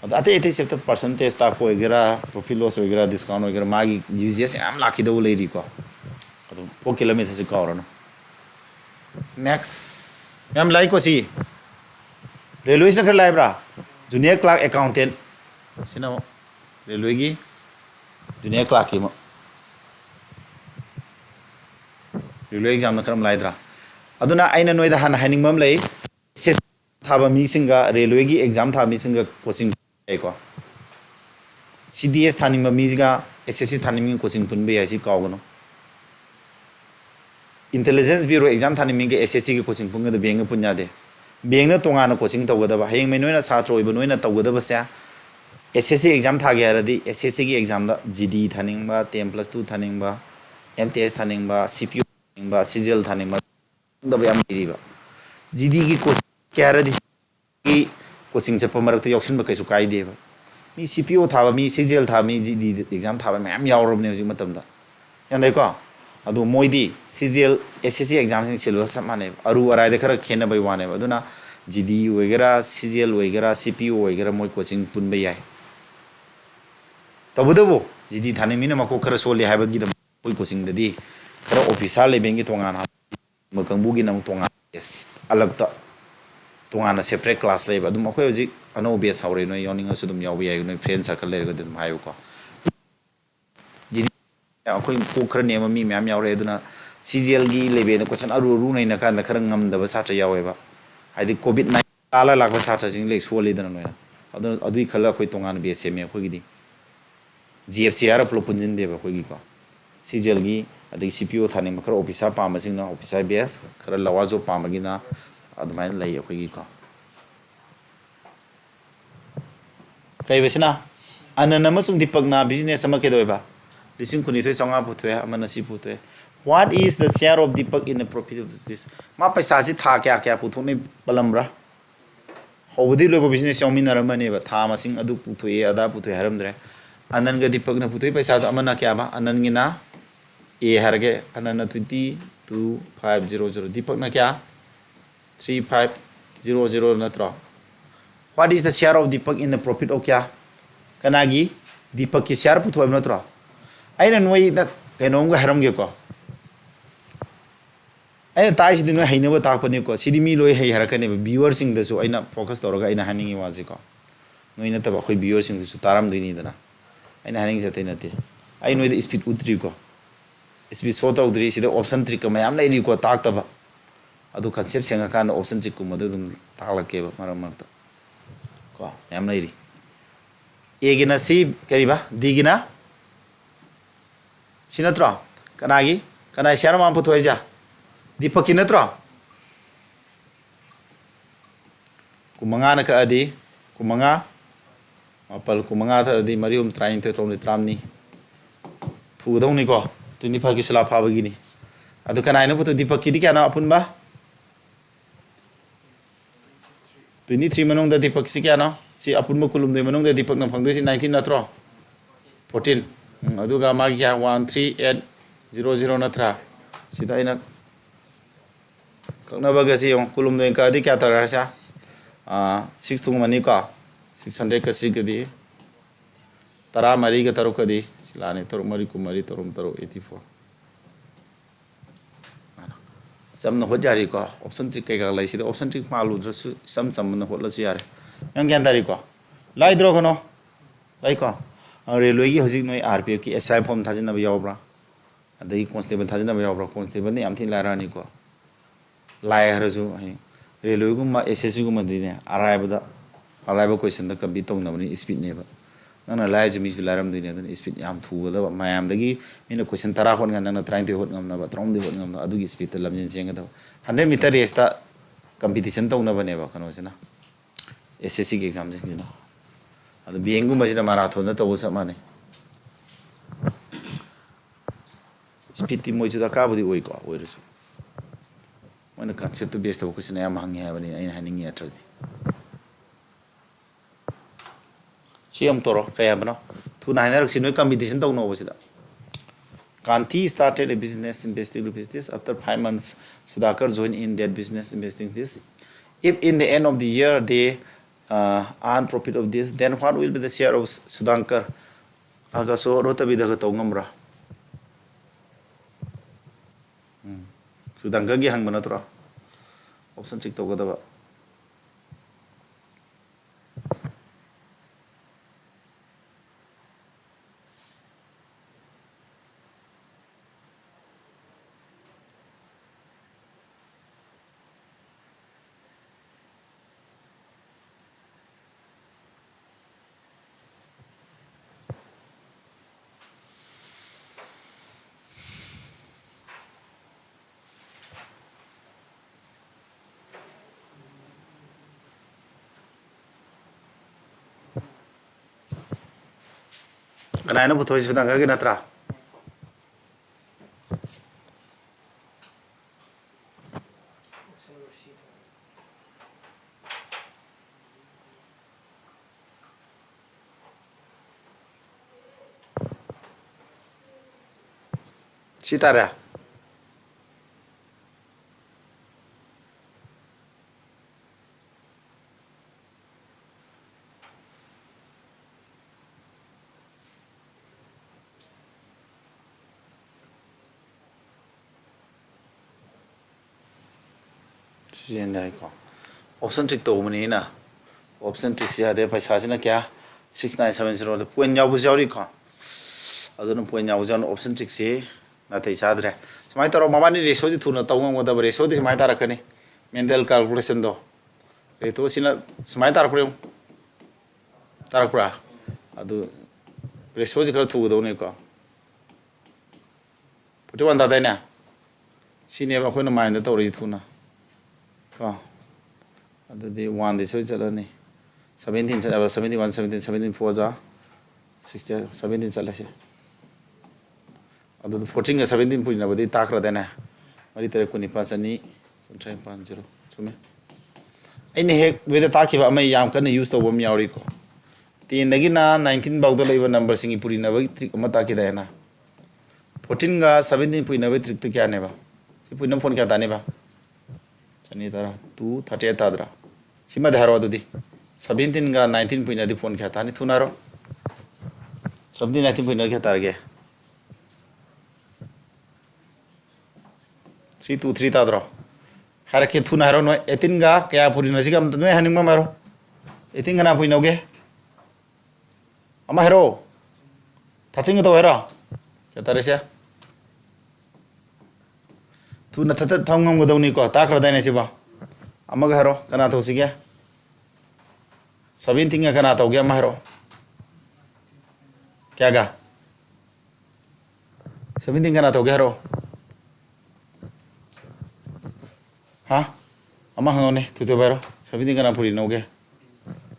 अते अते चैप्टर परसेंटेज ताक होइगेरा प्रॉफिट लॉस होइगेरा डिस्काउंट होइगेरा मागी यूजेस याम लाखिदो लेरिको 4 किलोमीटर से कावरनो नेक्स्ट याम लाइक को सी रेलवे से खर लाइब्रा जूनियर क्लार्क अकाउंटेंट सिना रेलवे की जूनियर क्लार्क की रेलवे एग्जाम न करम लाइद्रा अदुना आइना नोइदा हान हाइनिंगमम लई एसएस थाबा मीसिंगा रेलवे की एग्जाम थाबा मीसिंगा कोचिंग को सीडीएस थानिंगबा मीजिगा एसएससी थानिंग कोचिंग पुनबे यासी कावगनो इंटेलिजेंस ब्यूरो एग्जाम थानिंग के एसएससी की कोचिंग पुंगद बेंग पुन्यादे बेंग तोंगाना कोचिंग तौगदबा हेंग मे नोइना छात्र ओइबो नोइना तौगदबसे एसएससी एग्जाम थागे हरदी एसएससी की एग्जाम दा जीडी थानिंगबा 10+2 थानिंगबा एमटीएस थानिंगबा सीपीयू थानिंगबा सीजीएल थानिंगबा दब याम दिरिबा जीडी की कोचिंग क्या हरदी की कोचिंग चप मरक यौसन कैसु कायदेबा मी सीपीओ थाबा मी सीजीएल थाबा मी जीडी एग्जाम थाबा मैम यावरबने हजि मतमदा यानदैको अदु मोइदी सीजीएल एसएससी एग्जाम सिंग सिलेबस माने अरु अराइदे खर खेनबय वानेबा अदुना जीडी ओइगेरा सीजीएल ओइगेरा सीपीओ ओइगेरा मोइ कोचिंग पुनबे याय तबुदबो जीडी थाने मिना मको खर सोले हाइबगी दम कोइ कोचिंग ददी खर ऑफिसर लेबेंगी तोंगाना मकंबुगी नम तोंगा अलगता तोंगाना सेपरेट क्लास लेबा अदुम अखोय हजि अनो बेस हावरे नो योनिंगसु दुम यावबे याय नो फ्रेंड सर्कल लेरगा दुम हाइबको अखोय को खर नेम मी मैम यावरे अदुना सीजीएल की लेबे न क्वेश्चन अरु रु नैना कान खर ngam सात्र यावेबा हाइदि कोविड 19 ताला लाखबा सात्र जिंग ले सोलिदन नोया अदु अदुइ खल अखोय तोंगान बेस सेमे अखोय गिदी जीएफसीआर प्लो पुंजिन देबा अखोय गी को सीजीएल की अदि सीपीओ थाने खर ऑफिसर पामसिंग ना ऑफिसर बेस खर लवा जो पामगिना अदुमाइन लई अखोय गी को कई बसिना अनन अमसुंग दीपकना बिजनेस अमा केदोयबा लिसिंग कुनिथोय चंगा पुथवे अमन सी पुथवे what is the share of Deepak in the profit of this मा पैसा सि था क्या क्या पुथोने पलमब्रा होबदि लोगो बिजनेस चौमिनरमनेबा था मसिंग अदु पुथोय अदा पुथोय हरमद्रे अनन ग दीपक न पुथोय पैसा अमना क्या बा अनन गिना ए हरगे अनन 22500 दीपक न क्या 3500 नत्रो What is the share of Deepak in the profit of क्या कनागी दीपक की शेयर पुथोब नत्रो आइना नोई द कैनोम ग हरमगे को आइना ताइस दिन हैनब ताकपनि को सिदि मी लोय है हरकने व्यूअर सिंग दसु आइना फोकस तौरगा आइना हानिंग वाजि को नोइ नतब अखोय व्यूअर सिंग दसु ताराम दिनि दना आइना हानिंग जते नते आइ नोइ द स्पीड उतरि को स्पीड शो तौद्रि सिदा ऑप्शन ट्रिक मयाम लैरि को ताकतब अदु कंसेप्ट सेंगा कान ऑप्शन ट्रिक को मदु दुम ताकलके मरम मरता को याम लैरि ए गिना सी करिबा डी गिना सी नत्रो कनागी कनाय शेयर मा पुथोयजा दीपक की नत्रो कुमंगा न कदी कुमंगा मपल कुमंगा थदी मरियम ट्राइन थे तोम ट्रामनी थुदौनी को 25 की सला फाबगिनी अदु कनाय न पुतो दीपक की दी क्या ना अपुनबा 23 मनोंग द दीपक सी क्या ना सी अपुनबा कुलुम दे मनोंग द दीपक न फंगदे सी 19 नत्रो 14 अदुगा मा क्या 13800 नत्रा सिदा इना कनबगसी कुलुम दे का दी क्या तरह सा 6 तुंग मनी का 600 का सी गदी तरा मरी का तरो कदी लाने तरो मरी को मरी तरो तरो 84 समन हो जारी को ऑप्शन ट्रिक के का लाइसी ऑप्शन ट्रिक मालू द्रसु समन हो लसु यार यंग ज्ञान तारी को लाई द्रो कनो लाई को रेलवे की हजिक नोय आरपीएफ की एसआई फॉर्म थाजिन बय यावब्रा अदई कांस्टेबल थाजिन बय यावब्रा कांस्टेबल ने यामथि लारानी को लाई हरजु रेलवे गुमा एसएससी गुमा दिने अराइबदा अराइब क्वेश्चन द कम्पीट तौनबनी स्पीड नेबा नना लाई जमी लारम दिने दन स्पीड याम थुगदा मायाम दगी मिना क्वेश्चन 10 होन गन 30 होन गमना 30 होन गमना अदुगी स्पीड त लमजिन सेंगदा 100 मीटर रेस ता कंपटीशन तौनबनेबा कनोसना एसएससी के एग्जाम सिंगना अदु बेंगु मजिना मैराथन तौ सब माने स्पीड मोई जो काबुदी ओई को ओइरसु मोना कांसेप्ट तो बेस तो क्वेश्चन या मांगे है बनी आइन हानिंग या ट्रदी सियम तोरो कया बनो तू नाइनर सिनोय कंपटीशन तो no बसिदा Kanti started a business investing business after 5 months. Sudhakar joined in that business investing this. If in the end of the year they earn profit of this, then what will be the share of Sudhakar? Aga so rota bidaga taungamra. Sudhakar gi hang manatra. Option check togadaba. Kanai na putoy Sudhakar gi natra. Sitara. Option trick to mani na option trick se ade paisa sina kya 6970 point yaw bu jawri ko aduna point yaw jan option trick se na thai sadre samai taro mamani ratio ji thuna tawang wada ratio di samai tara kani mental calculation do reto sina samai tara pro tara pra adu ratio ji kar thu do ne ko puti wan da dai na sine ba khoi na mind to ri thuna ko adudi 1 de so chalani 17 chala 71 17 17 4 ja 60 17 chala se adu 14 ga 17 puina bodi takra dena mari tere kuni pa chani 350 sume aine he weda takiba amai yam kana use to bom yauri ko 10 dagi na 19 bawda leiba number singi purina ba trick ama taki da na 14 ga 17 puina ba trick to kya ne ba si puina phone kya ta ne ba chani tara 2 38 tadra sima dharo adudi 17 ga 19 puina di phone kya ta ni thunaro 17 19 puina kya tar ge 3 2 3 tadra hara ke thunaro no 18 ga kya purina sigam no haning ma maro 18 ga na puina ge ama hero 13 ga to hera kya tare se tu na tata thangam godawni ko takra dane siba amaga hero kana to sige 17 ga kana to ge ma hero kya ga 17 kana to ge hero ha ama hangone tu to bero 17 kana puri no ge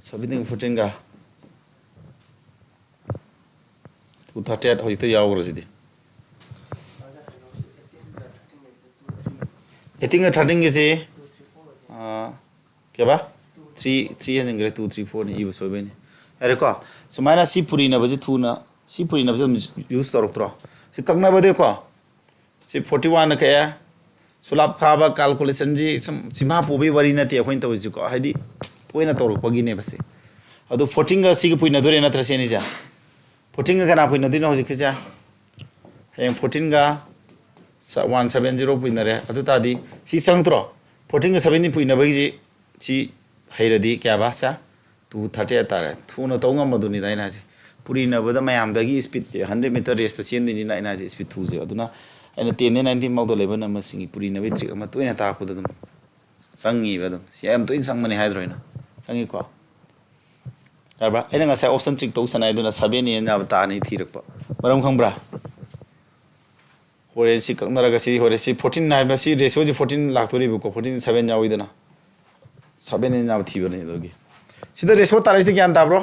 17 14 ga tu 38 hojito yaw rosidi 18 ga 13 ge se kya ba 3 3 ngre 2 3 4 ni ibu so be ni are ko so mana si puri na baje thu na si puri na baje use torok tro si kakna bade ko si 41 ka ya sulap khaba calculation ji sima pu be wari na ti akhoin to ji ko haidi poina torok pagi ne base adu 14 ga si ga puina dore na tra se ni ja 14 ga kana puina dina hoji kja hem 14 ga 170 puina re adu ta di si sang tro 14 ga 17 puina bagi ji si hairadi kya ba sa 230 tare thuna tonga maduni dai na ji puri na bada mayam dagi speed 100 meter race ta chen ni na ji speed thu je aduna ana 10 19 mau do leba na ma singi puri na trick ama toina ta pu dum sangi badum siam to in sang mani hai droina sangi ko ba ena nga sa option trick to sanai duna 7 ni na ta ni thirak pa maram khang bra hore si kakna ga si hore si 14 na ba si ratio ji 14 lakh thori bu ko 14 7 yawi dana 7 ni na thi bane dogi sida ratio tarai ti gyan ta bro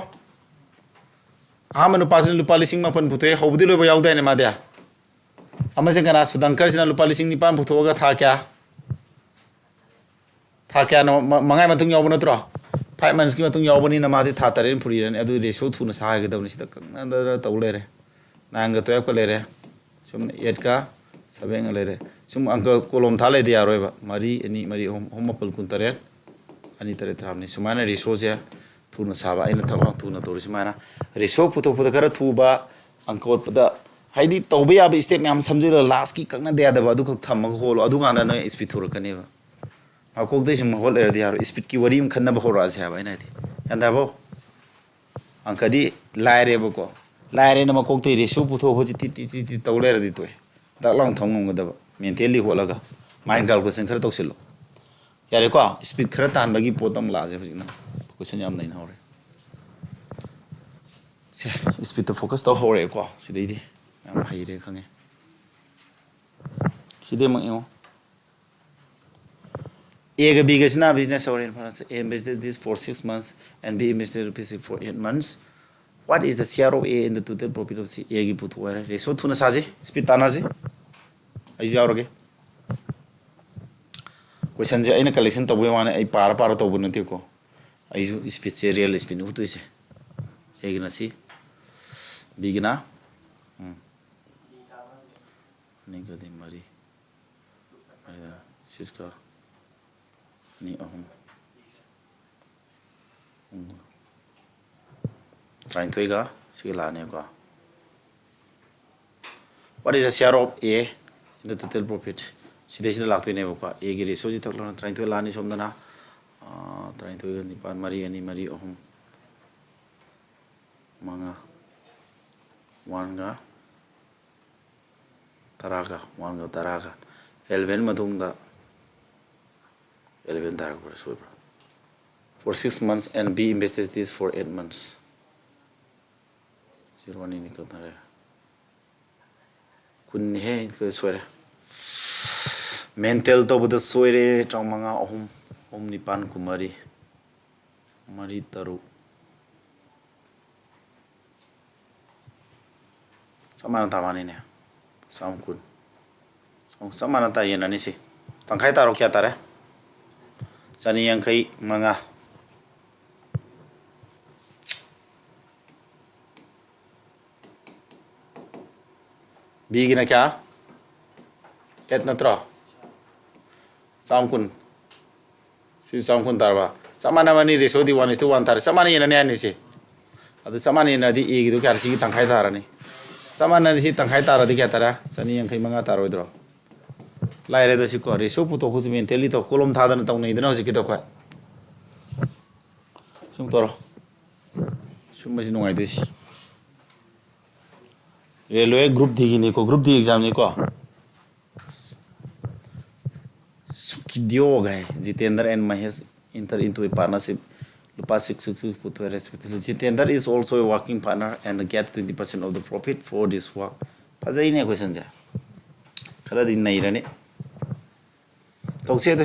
ha manu pasin lupa lising ma pan puthe hobdi lo ba yaw da ne ma dia ꯑꯃꯁꯦ ꯀꯅꯥ ꯁꯨꯗꯪꯀꯔꯁꯤꯅ ꯂꯨꯄꯥ ꯂꯤꯁꯤꯡ 9 ꯄꯨꯊꯣꯛꯑꯒ ꯊꯥ ꯀꯌꯥꯅꯣ ꯃꯉꯥꯏ ꯃꯇꯨꯡ ꯌꯥꯎꯕ ꯅꯠꯇ꯭ꯔꯣ 5 monthsꯀꯤ ꯃꯇꯨꯡ ꯌꯥꯎꯕꯅꯤꯅ ꯃꯥꯗꯤ ꯊꯥ 8 ꯐꯨꯔꯤꯔꯅꯤ ꯑꯗꯨ ꯔꯦꯁꯤꯌꯣ ꯊꯨꯅ ꯁꯥꯒꯗꯕꯅꯤ ꯁꯤꯗ ꯀꯪꯅꯗ ꯇꯧ ꯂꯩꯔꯦ 9ꯒ 12ꯒ ꯂꯩꯔꯦ ꯁꯨꯝ 8ꯒ 7ꯒ ꯂꯩꯔꯦ ꯁꯨꯝ ꯑꯪꯀ ꯀꯣꯂꯣꯝ ꯊꯥ ꯂꯩꯗꯤ ꯌꯥꯔꯣꯏꯕ 3 2 3 3 3 8 9 2 8 2 8 ꯁꯨꯃꯥꯏꯅ ꯔꯦꯁꯤꯌꯣꯁꯦ ꯊꯨꯅ ꯁꯥꯕ ꯑꯩꯅ ꯊꯕꯛ ꯊꯨꯅ ꯇꯧꯔꯤ ꯁꯨꯃꯥꯏꯅ ꯔꯦꯁꯤꯌꯣ ꯄꯨꯊꯣꯛꯄꯗ ꯈꯔ ꯊꯨꯕ ꯑꯪꯀ ꯍꯣꯠꯄꯗ ꯍꯥꯏꯗꯤ ꯇꯧꯕ ꯌꯥꯕ ꯁ꯭ꯇꯦꯞ ꯃꯌꯥꯝ ꯁꯝꯖꯤꯜꯂꯒ ꯂꯥꯁꯀꯤ ꯀꯛꯅꯗ ꯌꯥꯗꯕ ꯑꯗꯨꯈꯛ ꯊꯝꯃꯒ ꯍꯣꯜꯂꯣ ꯑꯗꯨꯀꯥꯟꯗ ꯅꯣꯏ ꯁ꯭ꯄꯤꯗ ꯊꯨꯔꯛꯀꯅꯦꯕ ꯃꯀꯣꯛꯇꯩ ꯁꯨꯝ ꯍꯣꯠ ꯂꯩꯔꯗꯤ ꯌꯥꯔꯣꯏ ꯁ꯭ꯄꯤꯗꯀꯤ ꯋꯥꯔꯤ ꯑꯃ ꯈꯟꯅꯕ ꯍꯧꯔꯛꯑꯁꯦ ꯍꯥꯏꯕ ꯑꯩꯅ ꯍꯥꯏꯗꯤ ꯒ꯭ꯌꯥꯟ ꯇꯥꯔꯕꯣ ꯑꯪꯀꯗꯤ ꯂꯥꯏꯔꯦꯕꯀꯣ ꯂꯥꯏꯔꯦꯅ ꯃꯀꯣꯛꯇꯩ ꯔꯦꯁꯤꯌꯣ ꯄꯨꯊꯣꯛꯄꯁꯤ ꯇꯤ ꯇꯧ ꯂꯩꯔꯗꯤ ꯇꯣꯛꯑꯦ ꯗꯛ ꯂꯥꯎꯅ ꯊꯝ ꯉꯝꯒꯗꯕ ꯃꯦꯟꯇꯦꯜꯂꯤ ꯍꯣꯠꯂꯒ ꯃꯥꯏꯟ ꯀꯥꯜꯀꯨꯂꯦꯁꯟ ꯈꯔ ꯇꯧꯁꯤꯜꯂꯣ ꯌꯥꯔꯦꯀꯣ ꯁ꯭ꯄꯤꯗ ꯈꯔ ꯇꯥꯟꯕꯒꯤ ꯄꯣꯠꯇ ꯑꯃꯨꯛ ꯂꯥꯛꯑꯁꯦ ꯍꯧꯖꯤꯛꯅ ꯀꯣꯏꯁꯟ ꯌꯥꯝ ꯅꯩꯅꯍꯧꯔꯦ ꯁꯦ ꯁ꯭ꯄꯤꯗꯇ ꯐꯣꯀꯁ ꯇꯧ ꯍꯧꯔꯛꯑꯦꯀꯣ ꯁꯤꯗꯩꯗꯤ ꯌꯥꯝ ꯍꯩꯔꯦ ꯈꯪꯉꯦ ꯁꯤꯗꯤ ꯑꯃꯨꯛ ꯌꯦꯡꯉꯣ A ꯒ B ꯒꯁꯤꯅ ꯕꯤꯖꯤꯅꯦꯁ ꯍꯧꯔꯦ A invested this for 6 months and B invested rupees for 8 months. What is the share of A in the total profit of C? A ꯒꯤ ꯄꯨꯊꯣꯛꯑꯣ ꯍꯥꯏꯔꯦ ꯔꯦꯁꯤꯌꯣ ꯊꯨꯅ ꯁꯥꯁꯤ ꯁ꯭ꯄꯤꯗ ꯇꯥꯟꯅꯔꯁꯤ ꯑꯩꯁꯨ ꯌꯥꯎꯔꯒꯦ ꯀꯣꯏꯁꯟꯁꯦ ꯑꯩꯅ ꯀꯂꯦꯛꯁꯟ ꯇꯧꯕꯩ ꯋꯥꯅꯤ ꯑꯩ ꯄꯥꯔ ꯇꯧꯕ ꯅꯠꯇꯦꯀꯣ ꯑꯩꯁꯨ ꯁ꯭ꯄꯤꯗꯁꯦ ꯔꯤꯌꯦꯜ ꯁ꯭ꯄꯤꯗꯅꯤ ꯎꯠꯇꯣꯏꯁꯦ ꯑꯦꯒꯤꯅ ꯁꯤ ꯕꯤꯒꯤꯅ 2ꯒꯗꯤ 3 6ꯒ 2 3 19가 시계 나네요. What is the share of A in the total profit? 시대시대 락도이네요. A기 레시오지 탁로나 19 라니 somdana 19가 9 mari 2 mari 3 mga 1가 10가 1가 10가 11 matungda 11 daragura soibra for 6 months and B invested this for 8 months 01 ini katare kun he ko soire mental to bada soire tramanga om nipan kumari mari taru samana tamani ne sam kun samana ta yena ni si tangkai taro kya tare sani yang kai manga B gina kya et natra samkun si samkun tarba samana mani ratio di 1:1 tar samana yena ne ani si adu samana yena di A gi do kya si gi tangkai tarani samana di si tangkai taradi kya tara sani yang kai manga taro idro laire da si ko ratio puto khu mentally to kolom thadana tawnai dana hoji ki to kwa sum toro sum masi nungai desi railway group D की निको group D exam निको सुखिदियो गए Jitendra and Mahesh enter into a partnership lupa 666 put respectively Jitendra is also a working partner and get 20% of the profit for this work fazai ne question ja khara din nai rane tokse